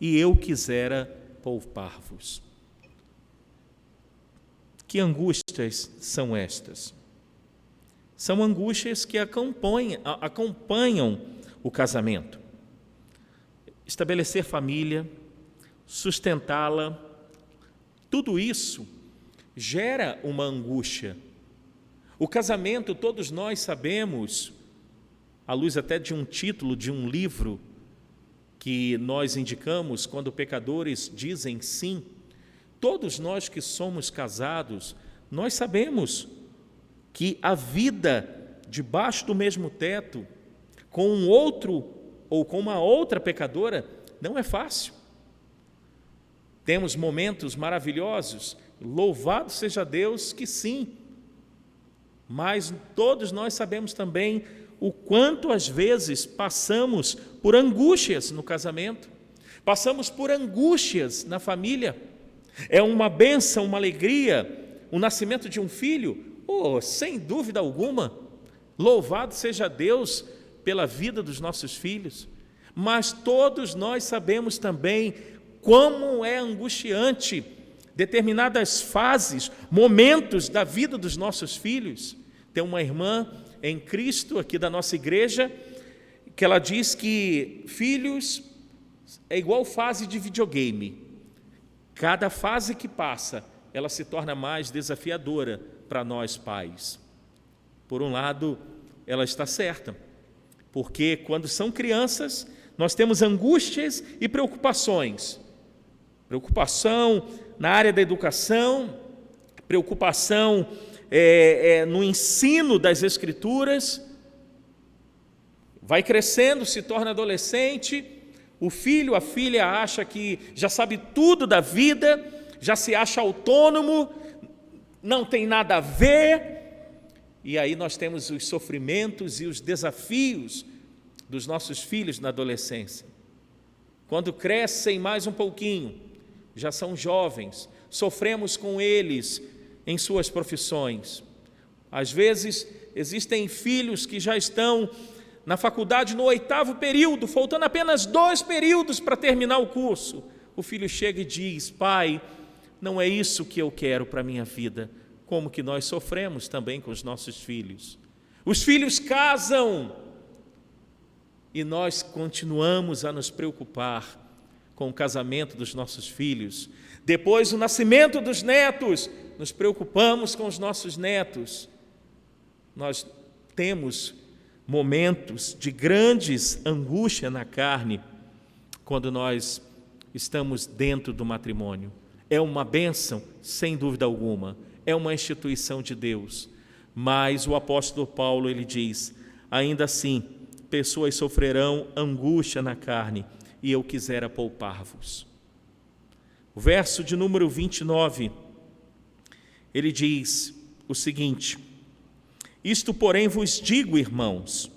e eu quisera poupar-vos. Que angústias são estas? São angústias que acompanham o casamento. Estabelecer família, sustentá-la, tudo isso gera uma angústia. O casamento, todos nós sabemos, à luz até de um título de um livro que nós indicamos quando pecadores dizem sim, todos nós que somos casados, nós sabemos que a vida debaixo do mesmo teto, com um outro ou com uma outra pecadora, não é fácil. Temos momentos maravilhosos, louvado seja Deus que sim, mas todos nós sabemos também o quanto às vezes passamos por angústias no casamento, passamos por angústias na família. É uma bênção, uma alegria, o nascimento de um filho, sem dúvida alguma, louvado seja Deus pela vida dos nossos filhos, mas todos nós sabemos também como é angustiante determinadas fases, momentos da vida dos nossos filhos. Tem uma irmã em Cristo aqui da nossa igreja que ela diz que filhos é igual fase de videogame. Cada fase que passa, ela se torna mais desafiadora para nós pais. Por um lado, ela está certa, porque quando são crianças, nós temos angústias e preocupações. Preocupação na área da educação, preocupação no ensino das Escrituras. Vai crescendo, se torna adolescente, o filho, a filha acha que já sabe tudo da vida, já se acha autônomo, não tem nada a ver, e aí nós temos os sofrimentos e os desafios dos nossos filhos na adolescência. Quando crescem mais um pouquinho, já são jovens, sofremos com eles em suas profissões. Às vezes, existem filhos que já estão na faculdade no 8º período, faltando apenas 2 períodos para terminar o curso. O filho chega e diz: pai, não é isso que eu quero para a minha vida. Como que nós sofremos também com os nossos filhos. Os filhos casam e nós continuamos a nos preocupar com o casamento dos nossos filhos. Depois, o nascimento dos netos, nos preocupamos com os nossos netos. Nós temos momentos de grandes angústia na carne quando nós estamos dentro do matrimônio. É uma bênção, sem dúvida alguma, é uma instituição de Deus, mas o apóstolo Paulo, ele diz: ainda assim, pessoas sofrerão angústia na carne, e eu quisera poupar-vos. O verso de número 29, ele diz o seguinte: isto, porém, vos digo, irmãos,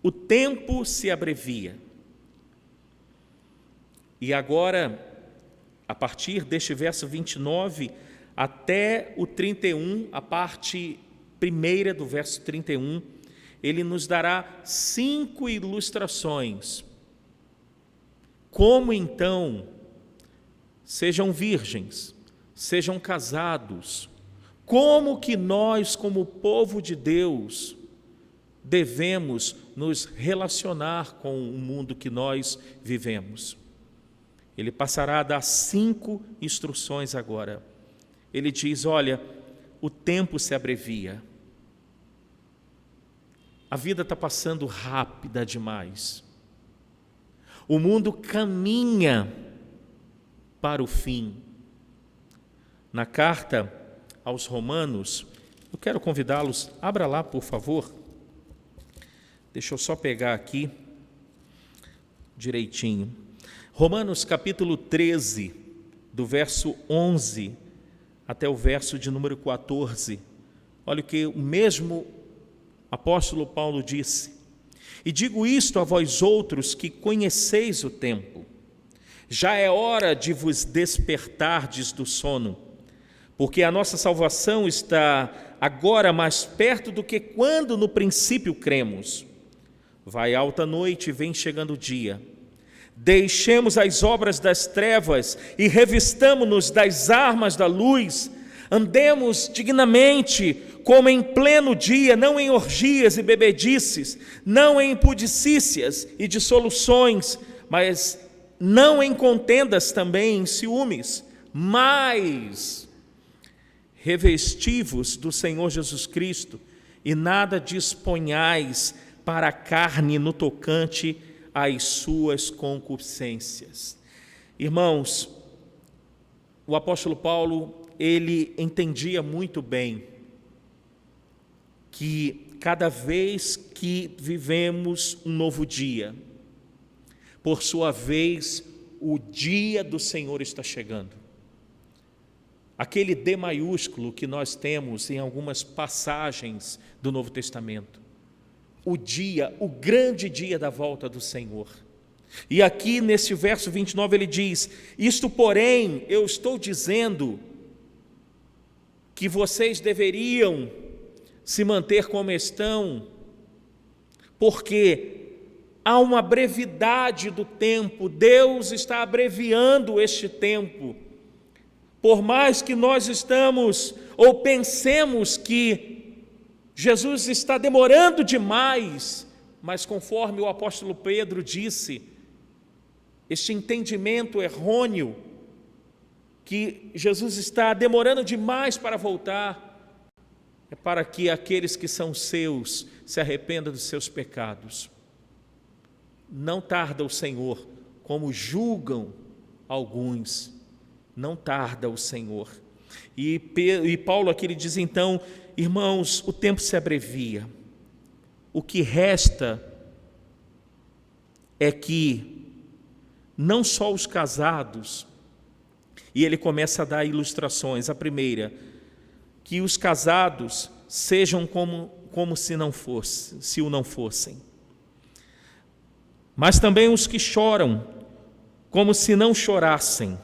o tempo se abrevia. E agora, a partir deste verso 29 até o 31, a parte primeira do verso 31, ele nos dará 5 ilustrações. Como então, sejam virgens, sejam casados, como que nós, como povo de Deus, devemos nos relacionar com o mundo que nós vivemos. Ele passará a dar 5 instruções agora. Ele diz: olha, o tempo se abrevia. A vida está passando rápida demais. O mundo caminha para o fim. Na carta aos Romanos, eu quero convidá-los, abra lá, por favor. Deixa eu só pegar aqui direitinho. Romanos capítulo 13, do verso 11 até o verso de número 14. Olha o que o mesmo apóstolo Paulo disse: e digo isto a vós outros que conheceis o tempo, já é hora de vos despertardes do sono, porque a nossa salvação está agora mais perto do que quando no princípio cremos. Vai alta noite e vem chegando o dia. Deixemos as obras das trevas e revistamo-nos das armas da luz. Andemos dignamente, como em pleno dia, não em orgias e bebedices, não em impudicícias e dissoluções, mas não em contendas também em ciúmes, mas revesti-vos do Senhor Jesus Cristo e nada disponhais para a carne no tocante às suas concupiscências. Irmãos, o apóstolo Paulo, ele entendia muito bem que cada vez que vivemos um novo dia, por sua vez, o dia do Senhor está chegando. Aquele D maiúsculo que nós temos em algumas passagens do Novo Testamento. O dia, o grande dia da volta do Senhor. E aqui nesse verso 29 ele diz: isto, porém, eu estou dizendo que vocês deveriam se manter como estão, porque há uma brevidade do tempo, Deus está abreviando este tempo, Por mais que nós estamos ou pensemos que Jesus está demorando demais, mas conforme o apóstolo Pedro disse, este entendimento errôneo que Jesus está demorando demais para voltar, é para que aqueles que são seus se arrependam dos seus pecados. Não tarda o Senhor, como julgam alguns, não tarda o Senhor. E Paulo aqui ele diz então, irmãos, o tempo se abrevia, o que resta é que não só os casados, e ele começa a dar ilustrações. A primeira, que os casados sejam como se o não fossem. Mas também os que choram, como se não chorassem.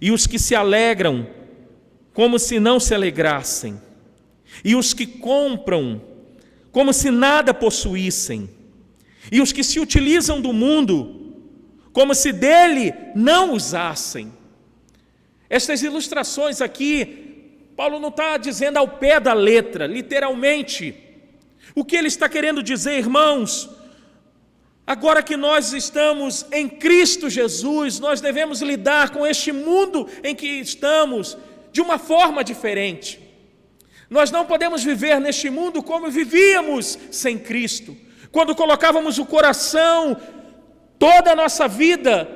E os que se alegram, como se não se alegrassem. E os que compram, como se nada possuíssem. E os que se utilizam do mundo, como se dele não usassem. Estas ilustrações aqui, Paulo não está dizendo ao pé da letra, literalmente. O que ele está querendo dizer, irmãos? Agora que nós estamos em Cristo Jesus, nós devemos lidar com este mundo em que estamos de uma forma diferente. Nós não podemos viver neste mundo como vivíamos sem Cristo. Quando colocávamos o coração, toda a nossa vida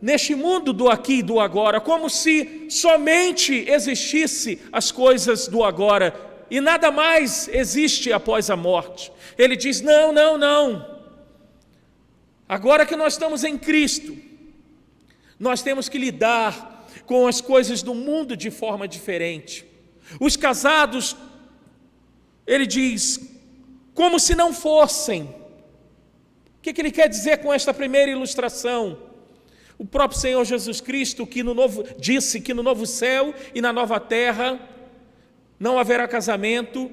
neste mundo do aqui e do agora, como se somente existisse as coisas do agora e nada mais existe após a morte. Ele diz, não. Agora que nós estamos em Cristo, nós temos que lidar com as coisas do mundo de forma diferente. Os casados, ele diz, como se não fossem. O que ele quer dizer com esta primeira ilustração? O próprio Senhor Jesus Cristo disse que no novo céu e na nova terra não haverá casamento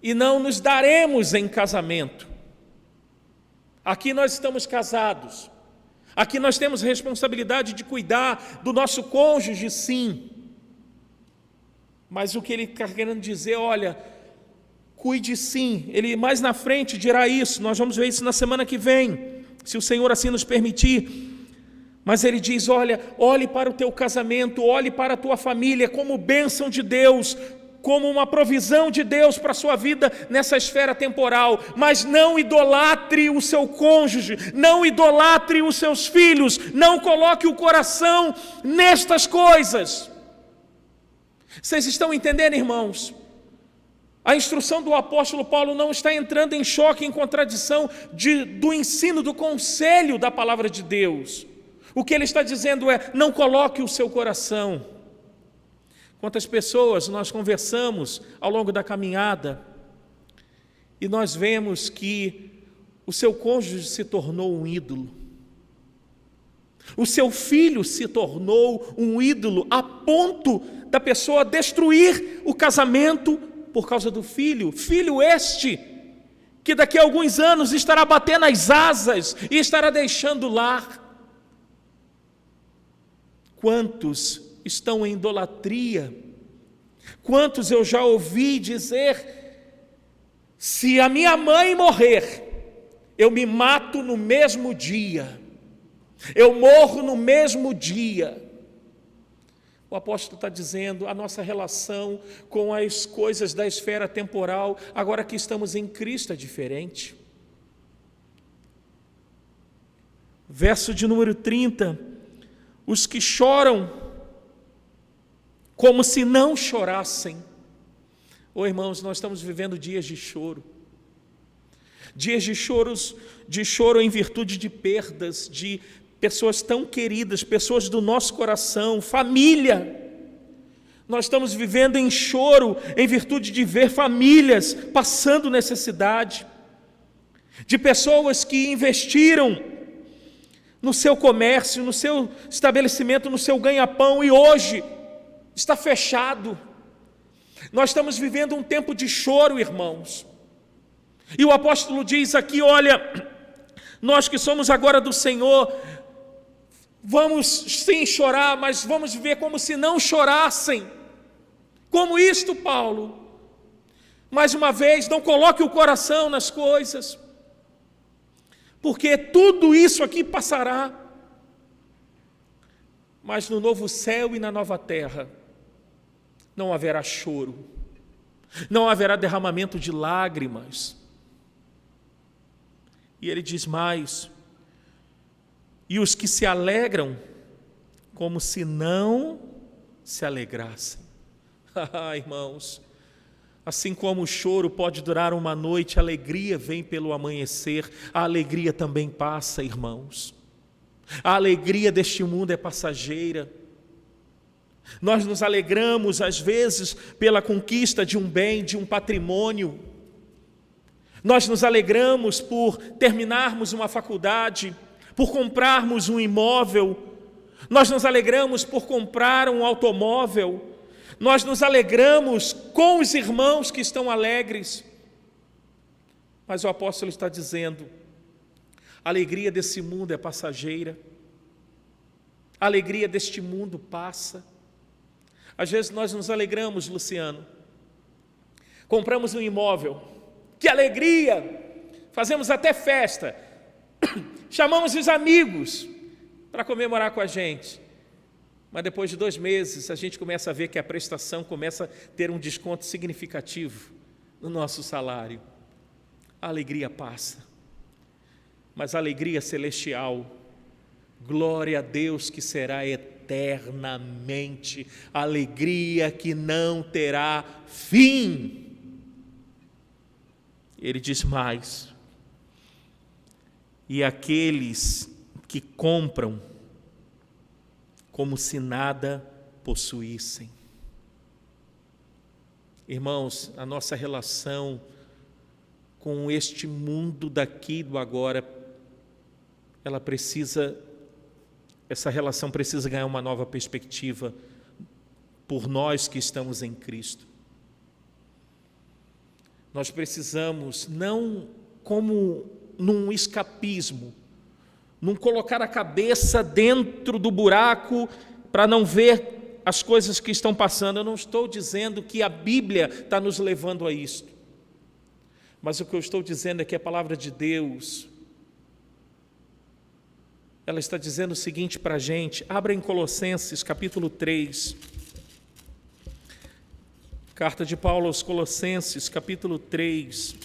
e não nos daremos em casamento. Aqui nós estamos casados, aqui nós temos responsabilidade de cuidar do nosso cônjuge, sim. Mas o que ele está querendo dizer, olha, cuide sim. Ele mais na frente dirá isso, nós vamos ver isso na semana que vem, se o Senhor assim nos permitir. Mas ele diz, olha, olhe para o teu casamento, olhe para a tua família como bênção de Deus, como uma provisão de Deus para a sua vida nessa esfera temporal, mas não idolatre o seu cônjuge, não idolatre os seus filhos, não coloque o coração nestas coisas. Vocês estão entendendo, irmãos? A instrução do apóstolo Paulo não está entrando em choque, em contradição do ensino, do conselho da palavra de Deus. O que ele está dizendo é, não coloque o seu coração. Quantas pessoas nós conversamos ao longo da caminhada e nós vemos que o seu cônjuge se tornou um ídolo. O seu filho se tornou um ídolo a ponto da pessoa destruir o casamento por causa do filho. Filho este que daqui a alguns anos estará batendo as asas e estará deixando o lar. Quantos estão em idolatria? Quantos eu já ouvi dizer, se a minha mãe morrer, eu me mato no mesmo dia, eu morro no mesmo dia. O apóstolo está dizendo, a nossa relação com as coisas da esfera temporal, agora que estamos em Cristo, é diferente. Verso de número 30, os que choram, como se não chorassem. Irmãos, nós estamos vivendo dias de choro. Dias de choro em virtude de perdas, de pessoas tão queridas, pessoas do nosso coração, família. Nós estamos vivendo em choro em virtude de ver famílias passando necessidade, de pessoas que investiram no seu comércio, no seu estabelecimento, no seu ganha-pão e hoje está fechado. Nós estamos vivendo um tempo de choro, irmãos. E o apóstolo diz aqui, olha, nós que somos agora do Senhor, Vamos sim chorar, mas vamos viver como se não chorassem. Como isto, Paulo. Mais uma vez, não coloque o coração nas coisas, porque tudo isso aqui passará. Mas no novo céu e na nova terra não haverá choro, não haverá derramamento de lágrimas. E ele diz mais: e os que se alegram, como se não se alegrassem. Irmãos, assim como o choro pode durar uma noite, a alegria vem pelo amanhecer. A alegria também passa, irmãos. A alegria deste mundo é passageira. Nós nos alegramos, às vezes, pela conquista de um bem, de um patrimônio. Nós nos alegramos por terminarmos uma faculdade, por comprarmos um imóvel. Nós nos alegramos por comprar um automóvel. Nós nos alegramos com os irmãos que estão alegres. Mas o apóstolo está dizendo: a alegria desse mundo é passageira. A alegria deste mundo passa. Às vezes nós nos alegramos, Luciano. Compramos um imóvel. Que alegria! Fazemos até festa. Chamamos os amigos para comemorar com a gente. Mas depois de 2 meses, a gente começa a ver que a prestação começa a ter um desconto significativo no nosso salário. A alegria passa. Mas a alegria celestial, glória a Deus, que será eternamente, alegria que não terá fim. Ele diz mais: e aqueles que compram como se nada possuíssem. Irmãos, a nossa relação com este mundo daqui do agora, essa relação precisa ganhar uma nova perspectiva por nós que estamos em Cristo. Nós precisamos, não como num escapismo, não colocar a cabeça dentro do buraco para não ver as coisas que estão passando. Eu não estou dizendo que a Bíblia está nos levando a isto, mas o que eu estou dizendo é que a palavra de Deus, ela está dizendo o seguinte para a gente. Abra em Colossenses capítulo 3, carta de Paulo aos Colossenses capítulo 3,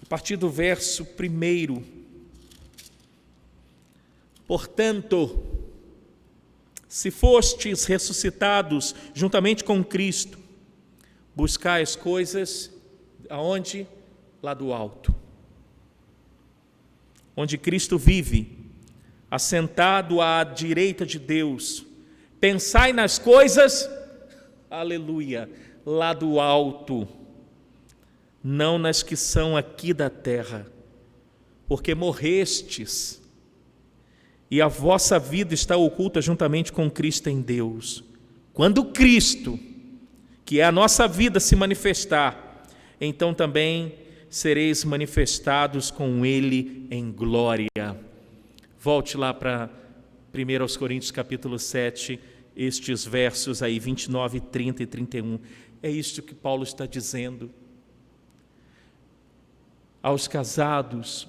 a partir do verso 1. Portanto, se fostes ressuscitados juntamente com Cristo, buscai as coisas aonde? Lá do alto, onde Cristo vive, assentado à direita de Deus. Pensai nas coisas, aleluia, lá do alto, não nas que são aqui da terra, porque morrestes, e a vossa vida está oculta juntamente com Cristo em Deus. Quando Cristo, que é a nossa vida, se manifestar, então também sereis manifestados com Ele em glória. Volte lá para 1 Coríntios capítulo 7, estes versos aí, 29, 30 e 31. É isto que Paulo está dizendo. Aos casados,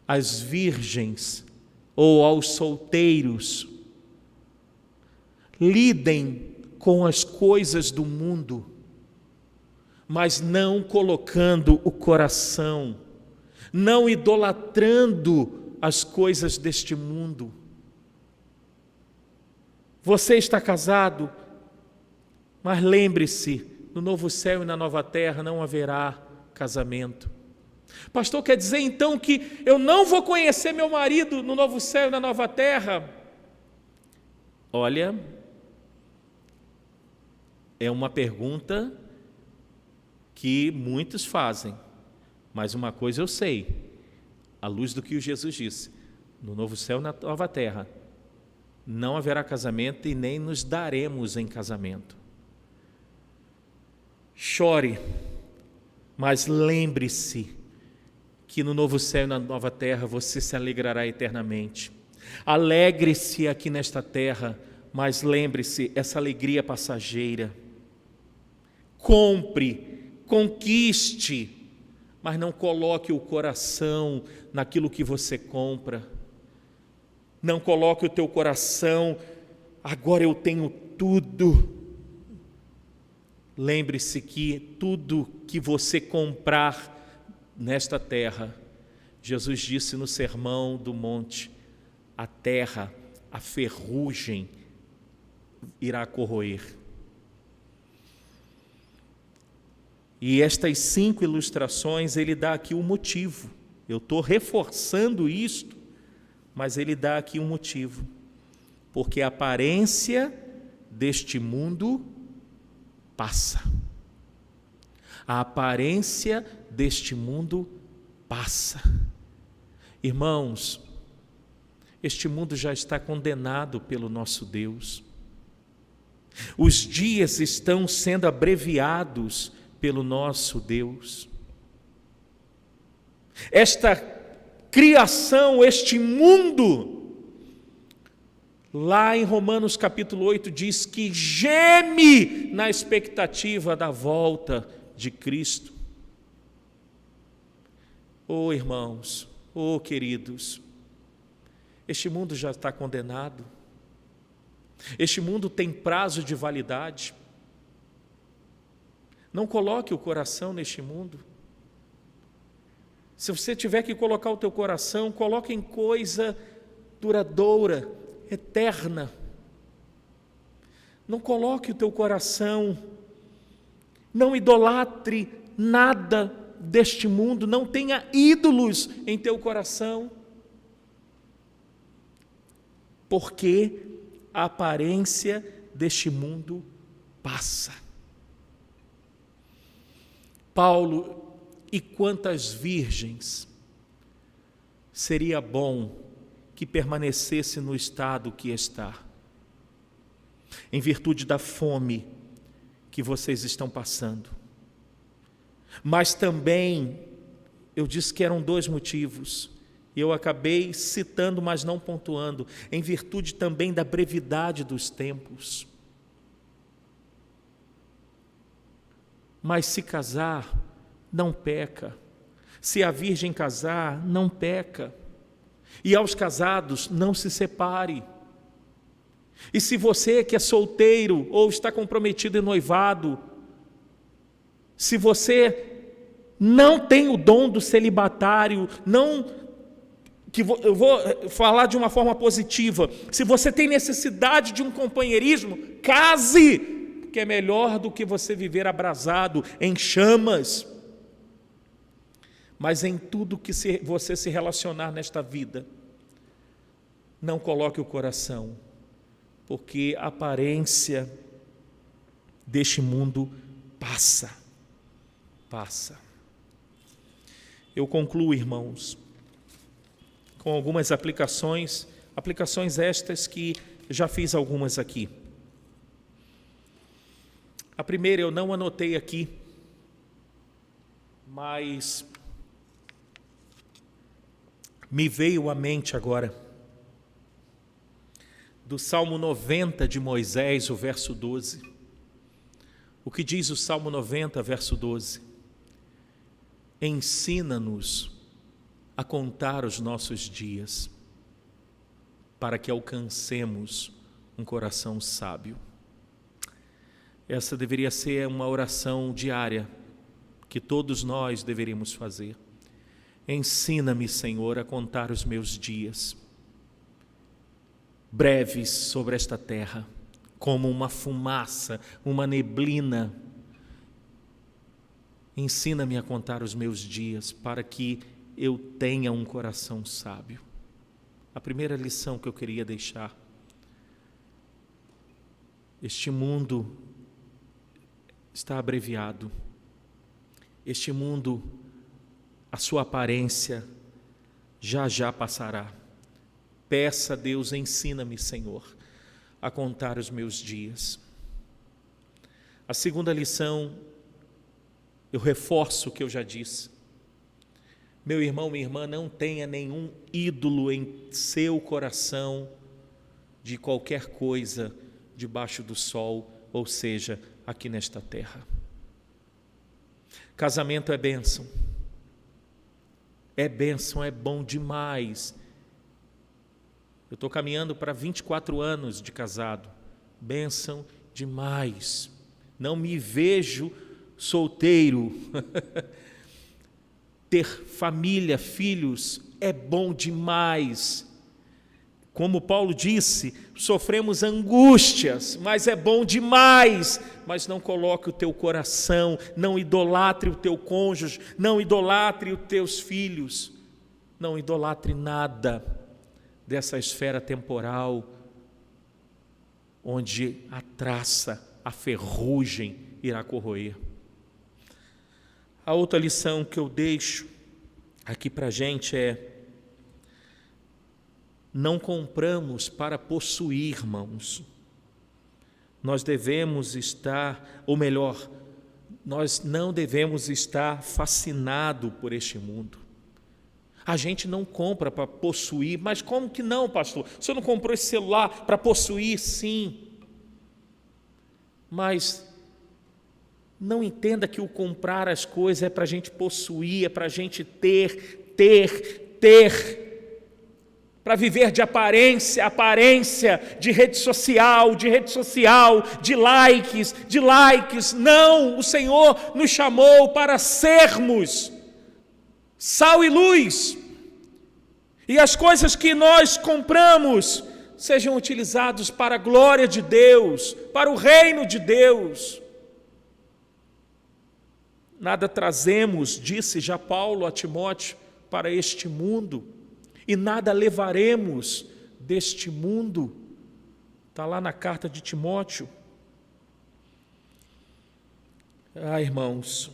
às virgens, ou aos solteiros, lidem com as coisas do mundo, mas não colocando o coração, não idolatrando as coisas deste mundo. Você está casado, mas lembre-se, no novo céu e na nova terra não haverá casamento. Pastor, quer dizer então que eu não vou conhecer meu marido no novo céu e na nova terra? Olha, é uma pergunta que muitos fazem, mas uma coisa eu sei, à luz do que o Jesus disse: no novo céu e na nova terra não haverá casamento e nem nos daremos em casamento. Chore, mas lembre-se que no novo céu e na nova terra você se alegrará eternamente. Alegre-se aqui nesta terra, mas lembre-se, essa alegria é passageira. Compre, conquiste, mas não coloque o coração naquilo que você compra. Não coloque o teu coração, agora eu tenho tudo. Lembre-se que tudo que você comprar nesta terra, Jesus disse no Sermão do Monte, a terra, a ferrugem irá corroer. E estas 5 ilustrações, ele dá aqui um motivo. Eu estou reforçando isto, mas ele dá aqui um motivo. Porque a aparência deste mundo passa. A aparência deste mundo passa. Irmãos, este mundo já está condenado pelo nosso Deus. Os dias estão sendo abreviados pelo nosso Deus. Esta criação, este mundo, lá em Romanos capítulo 8 diz que geme na expectativa da volta de Cristo. Oh irmãos, oh queridos, este mundo já está condenado. Este mundo tem prazo de validade. Não coloque o coração neste mundo. Se você tiver que colocar o teu coração, coloque em coisa duradoura, eterna. Não coloque o teu coração, não idolatre nada deste mundo, não tenha ídolos em teu coração, porque a aparência deste mundo passa. Paulo, e quantas virgens seria bom que permanecesse no estado que está, em virtude da fome que vocês estão passando. Mas também, eu disse que eram 2 motivos, e eu acabei citando, mas não pontuando, em virtude também da brevidade dos tempos. Mas se casar, não peca. Se a virgem casar, não peca. E aos casados, não se separe. E se você que é solteiro ou está comprometido em noivado, se você não tem o dom do celibatário, eu vou falar de uma forma positiva, se você tem necessidade de um companheirismo, case, que é melhor do que você viver abrasado em chamas. Mas em tudo que você se relacionar nesta vida, não coloque o coração, porque a aparência deste mundo passa. Eu concluo, irmãos, com algumas aplicações estas que já fiz algumas aqui. A primeira eu não anotei aqui, mas me veio à mente agora, do Salmo 90 de Moisés, o verso 12. O que diz o Salmo 90, verso 12? Ensina-nos a contar os nossos dias, para que alcancemos um coração sábio. Essa deveria ser uma oração diária, que todos nós deveríamos fazer. Ensina-me, Senhor, a contar os meus dias, breves sobre esta terra, como uma fumaça, uma neblina. Ensina-me a contar os meus dias, para que eu tenha um coração sábio. A primeira lição que eu queria deixar: este mundo está abreviado. Este mundo, a sua aparência já já passará. Peça a Deus, ensina-me, Senhor, a contar os meus dias. A segunda lição, eu reforço o que eu já disse. Meu irmão, minha irmã, não tenha nenhum ídolo em seu coração de qualquer coisa debaixo do sol, ou seja, aqui nesta terra. Casamento é bênção. É bênção, é bom demais. Eu estou caminhando para 24 anos de casado. Bênção demais. Não me vejo solteiro. Ter família, filhos, é bom demais. Como Paulo disse, sofremos angústias, mas é bom demais. Mas não coloque o teu coração, não idolatre o teu cônjuge, não idolatre os teus filhos, não idolatre nada dessa esfera temporal, onde a traça, a ferrugem irá corroer. A outra lição que eu deixo aqui para a gente é: não compramos para possuir, irmãos. Nós devemos estar, ou melhor, nós não devemos estar fascinados por este mundo. A gente não compra para possuir, mas como que não, pastor? O senhor não comprou esse celular para possuir? Sim. Mas não entenda que o comprar as coisas é para a gente possuir, é para a gente ter, para viver de aparência, de rede social, de likes. Não, o Senhor nos chamou para sermos sal e luz. E as coisas que nós compramos sejam utilizadas para a glória de Deus, para o reino de Deus. Nada trazemos, disse já Paulo a Timóteo, para este mundo, e nada levaremos deste mundo. Está lá na carta de Timóteo. Irmãos,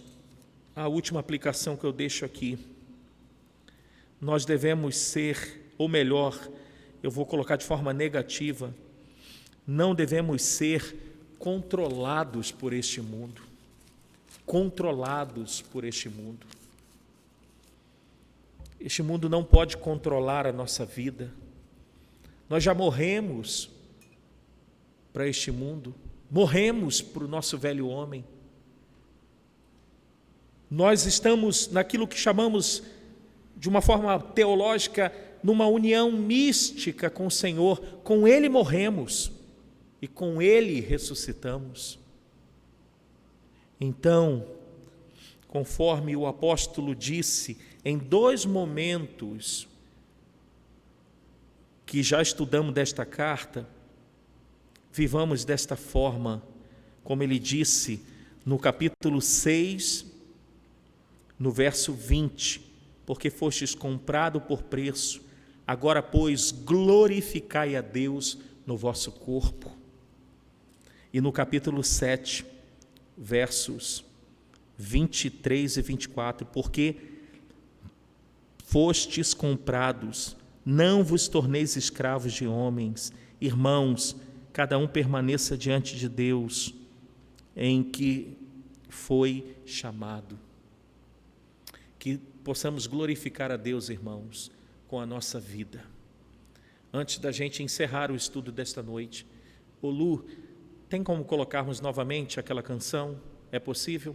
a última aplicação que eu deixo aqui. Nós devemos ser, ou melhor, eu vou colocar de forma negativa, não devemos ser controlados por este mundo. Controlados por este mundo. Este mundo não pode controlar a nossa vida. Nós já morremos para este mundo, morremos para o nosso velho homem. Nós estamos naquilo que chamamos, de uma forma teológica, numa união mística com o Senhor. Com Ele morremos e com Ele ressuscitamos. Então, conforme o apóstolo disse, em 2 momentos que já estudamos desta carta, vivamos desta forma, como ele disse no capítulo 6, no verso 20, porque fostes comprado por preço, agora, pois, glorificai a Deus no vosso corpo. E no capítulo 7, versos 23 e 24, porque fostes comprados, não vos torneis escravos de homens. Irmãos, cada um permaneça diante de Deus em que foi chamado. Que possamos glorificar a Deus, irmãos, com a nossa vida. Antes da gente encerrar o estudo desta noite, Lu, tem como colocarmos novamente aquela canção? É possível?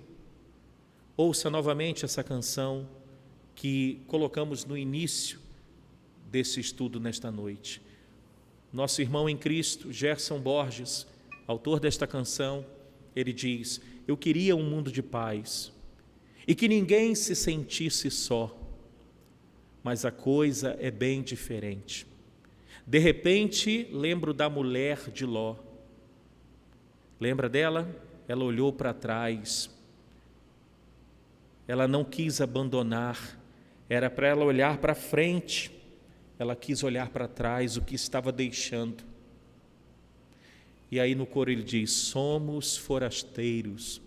Ouça novamente essa canção que colocamos no início desse estudo nesta noite. Nosso irmão em Cristo, Gerson Borges, autor desta canção, ele diz: eu queria um mundo de paz e que ninguém se sentisse só, mas a coisa é bem diferente. De repente, lembro da mulher de Ló. Lembra dela? Ela olhou para trás. Ela não quis abandonar. Era para ela olhar para frente. Ela quis olhar para trás, o que estava deixando. E aí no coro ele diz: somos forasteiros,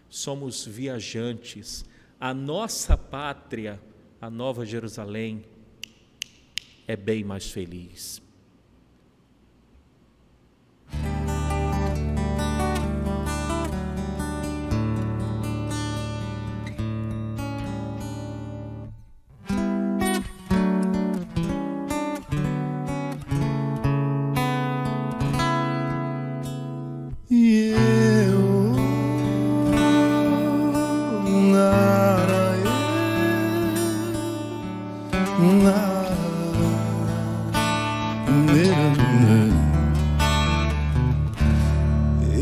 somos viajantes. A nossa pátria, a Nova Jerusalém, é bem mais feliz.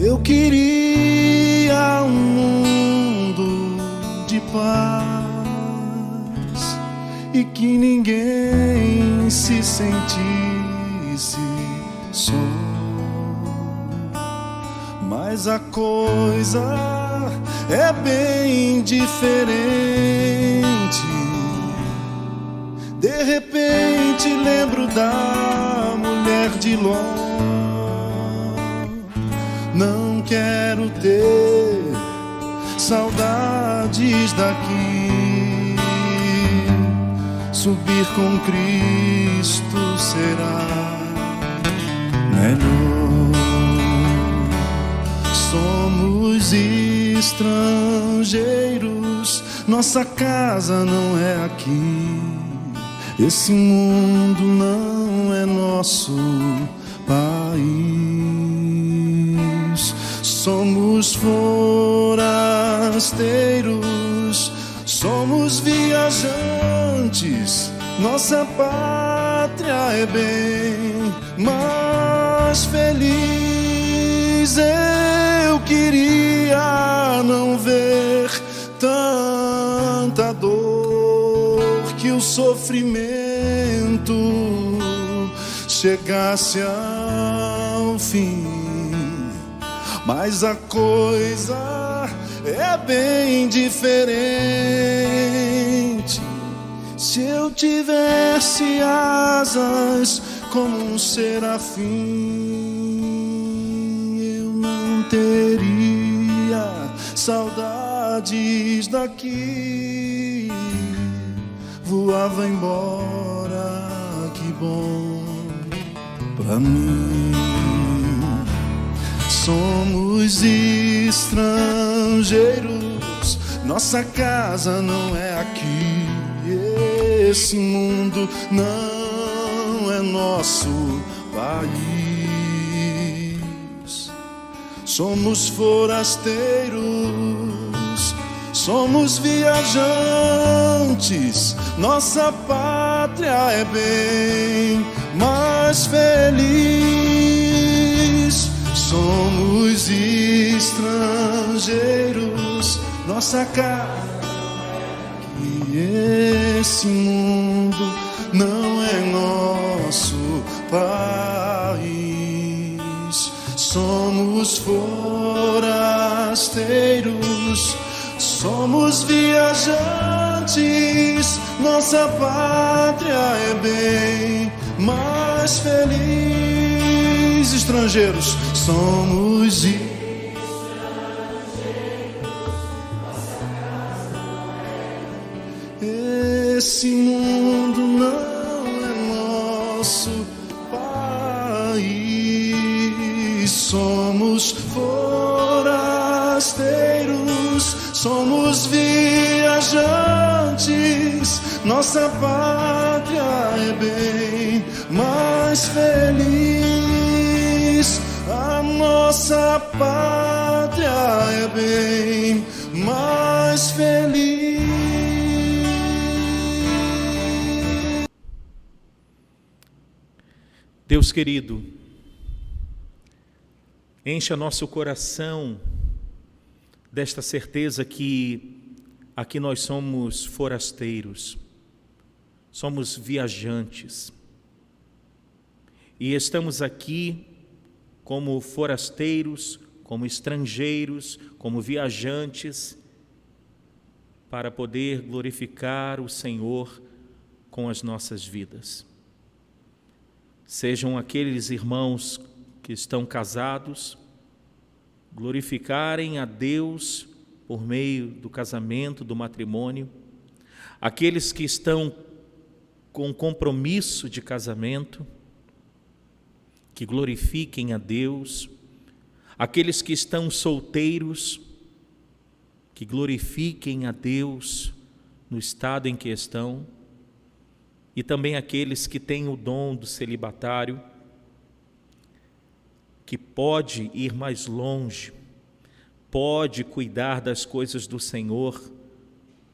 Eu queria um mundo de paz e que ninguém se sentisse só. Mas a coisa é bem diferente. De repente lembro da mulher de Ló. Não quero ter saudades daqui. Subir com Cristo será melhor. Somos estrangeiros, nossa casa não é aqui. Esse mundo não é nosso país. Somos forasteiros, somos viajantes. Nossa pátria é bem mais feliz. Eu queria não ver tanta dor, que o sofrimento chegasse ao fim. Mas a coisa é bem diferente. Se eu tivesse asas como um serafim, eu não teria saudades daqui. Voava embora, que bom pra mim. Somos estrangeiros, nossa casa não é aqui. Esse mundo não é nosso país. Somos forasteiros, somos viajantes. Nossa pátria é bem mais feliz. Somos estrangeiros, nossa casa. E esse mundo não é nosso país. Somos forasteiros, somos viajantes. Nossa pátria é bem mais feliz. Estrangeiros, somos esse mundo não é nosso país. Somos forasteiros, somos viajantes. Nossa pátria é bem mais feliz. A nossa pátria é bem mais feliz. Deus querido, encha nosso coração desta certeza que aqui nós somos forasteiros, somos viajantes e estamos aqui como forasteiros, como estrangeiros, como viajantes, para poder glorificar o Senhor com as nossas vidas. Sejam aqueles irmãos que estão casados, glorificarem a Deus por meio do casamento, do matrimônio. Aqueles que estão com compromisso de casamento, que glorifiquem a Deus. Aqueles que estão solteiros, que glorifiquem a Deus no estado em que estão. E também aqueles que têm o dom do celibatário, que pode ir mais longe, pode cuidar das coisas do Senhor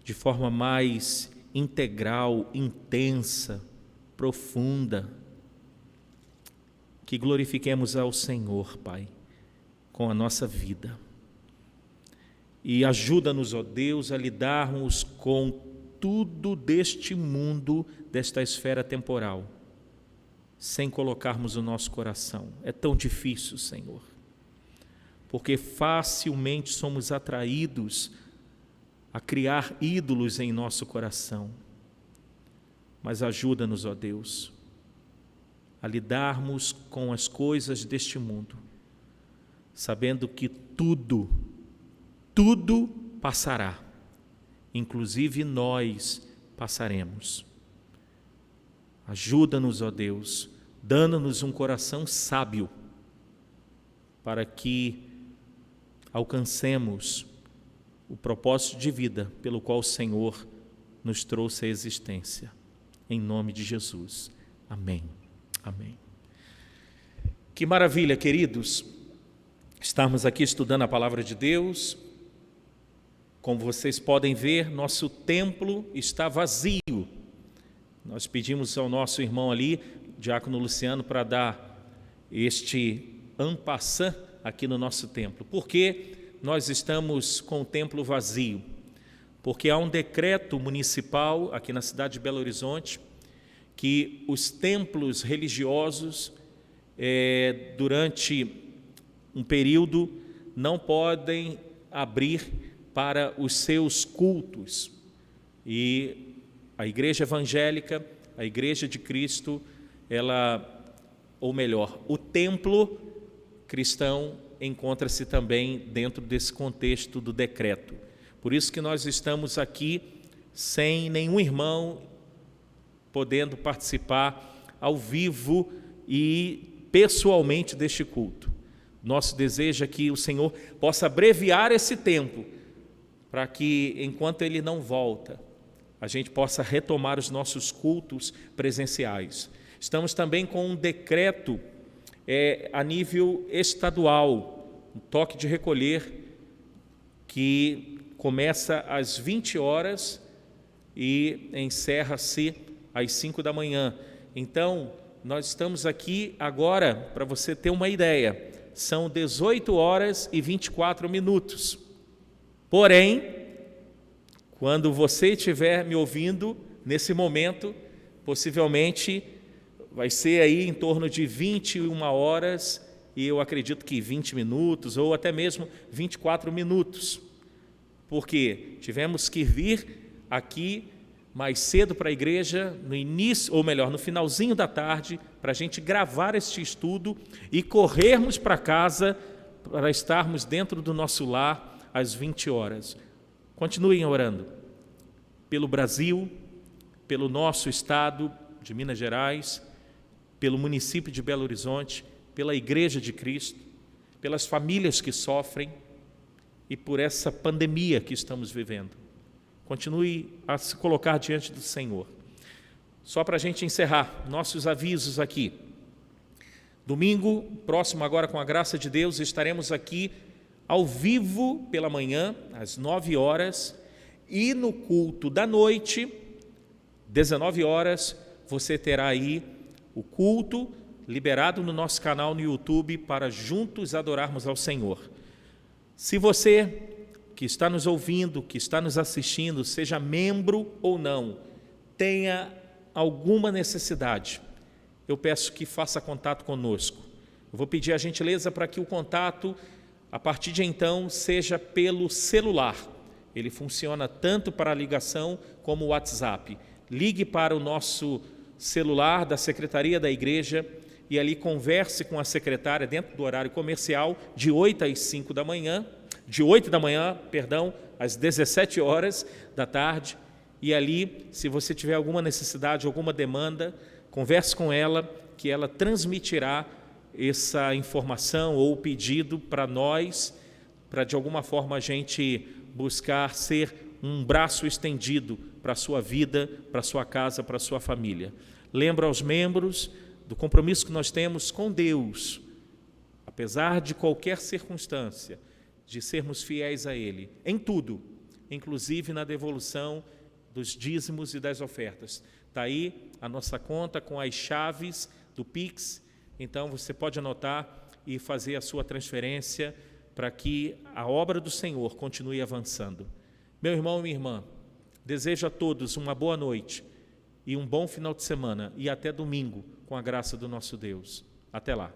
de forma mais integral, intensa, profunda. Que glorifiquemos ao Senhor, Pai, com a nossa vida. E ajuda-nos, ó Deus, a lidarmos com tudo deste mundo, desta esfera temporal, sem colocarmos o nosso coração. É tão difícil, Senhor, porque facilmente somos atraídos a criar ídolos em nosso coração. Mas ajuda-nos, ó Deus, a lidarmos com as coisas deste mundo, sabendo que tudo passará, inclusive nós passaremos. Ajuda-nos, ó Deus, dando-nos um coração sábio, para que alcancemos o propósito de vida pelo qual o Senhor nos trouxe à existência. Em nome de Jesus. Amém. Amém. Que maravilha, queridos, estarmos aqui estudando a palavra de Deus. Como vocês podem ver, nosso templo está vazio. Nós pedimos ao nosso irmão ali, diácono Luciano, para dar este en passant aqui no nosso templo. Por que nós estamos com o templo vazio? Porque há um decreto municipal aqui na cidade de Belo Horizonte que os templos religiosos, durante um período, não podem abrir para os seus cultos. E a igreja evangélica, a igreja de Cristo, o templo cristão encontra-se também dentro desse contexto do decreto. Por isso que nós estamos aqui sem nenhum irmão podendo participar ao vivo e pessoalmente deste culto. Nosso desejo é que o Senhor possa abreviar esse tempo, para que, enquanto Ele não volta, a gente possa retomar os nossos cultos presenciais. Estamos também com um decreto a nível estadual, um toque de recolher, que começa às 20 horas e encerra-se às 5 da manhã. Então, nós estamos aqui agora, para você ter uma ideia, são 18 horas e 24 minutos. Porém, quando você estiver me ouvindo, nesse momento, possivelmente vai ser aí em torno de 21 horas, e eu acredito que 20 minutos, ou até mesmo 24 minutos. Porque tivemos que vir aqui mais cedo para a igreja, no início, ou melhor, no finalzinho da tarde, para a gente gravar este estudo e corrermos para casa para estarmos dentro do nosso lar às 20 horas. Continuem orando pelo Brasil, pelo nosso estado de Minas Gerais, pelo município de Belo Horizonte, pela Igreja de Cristo, pelas famílias que sofrem e por essa pandemia que estamos vivendo. Continue a se colocar diante do Senhor. Só para a gente encerrar, nossos avisos aqui. Domingo próximo, agora com a graça de Deus, estaremos aqui ao vivo pela manhã, às 9 horas, e no culto da noite, 19 horas, você terá aí o culto liberado no nosso canal no YouTube para juntos adorarmos ao Senhor. Se você que está nos ouvindo, que está nos assistindo, seja membro ou não, tenha alguma necessidade, eu peço que faça contato conosco. Eu vou pedir a gentileza para que o contato, a partir de então, seja pelo celular. Ele funciona tanto para a ligação como o WhatsApp. Ligue para o nosso celular da Secretaria da Igreja e ali converse com a secretária dentro do horário comercial, de 8 às 5 da manhã, de 8 da manhã, às 17 horas da tarde, e ali, se você tiver alguma necessidade, alguma demanda, converse com ela, que ela transmitirá essa informação ou pedido para nós, para de alguma forma a gente buscar ser um braço estendido para a sua vida, para a sua casa, para a sua família. Lembro aos membros do compromisso que nós temos com Deus, apesar de qualquer circunstância, de sermos fiéis a Ele, em tudo, inclusive na devolução dos dízimos e das ofertas. Está aí a nossa conta com as chaves do Pix, então você pode anotar e fazer a sua transferência para que a obra do Senhor continue avançando. Meu irmão e minha irmã, desejo a todos uma boa noite e um bom final de semana e até domingo, com a graça do nosso Deus. Até lá.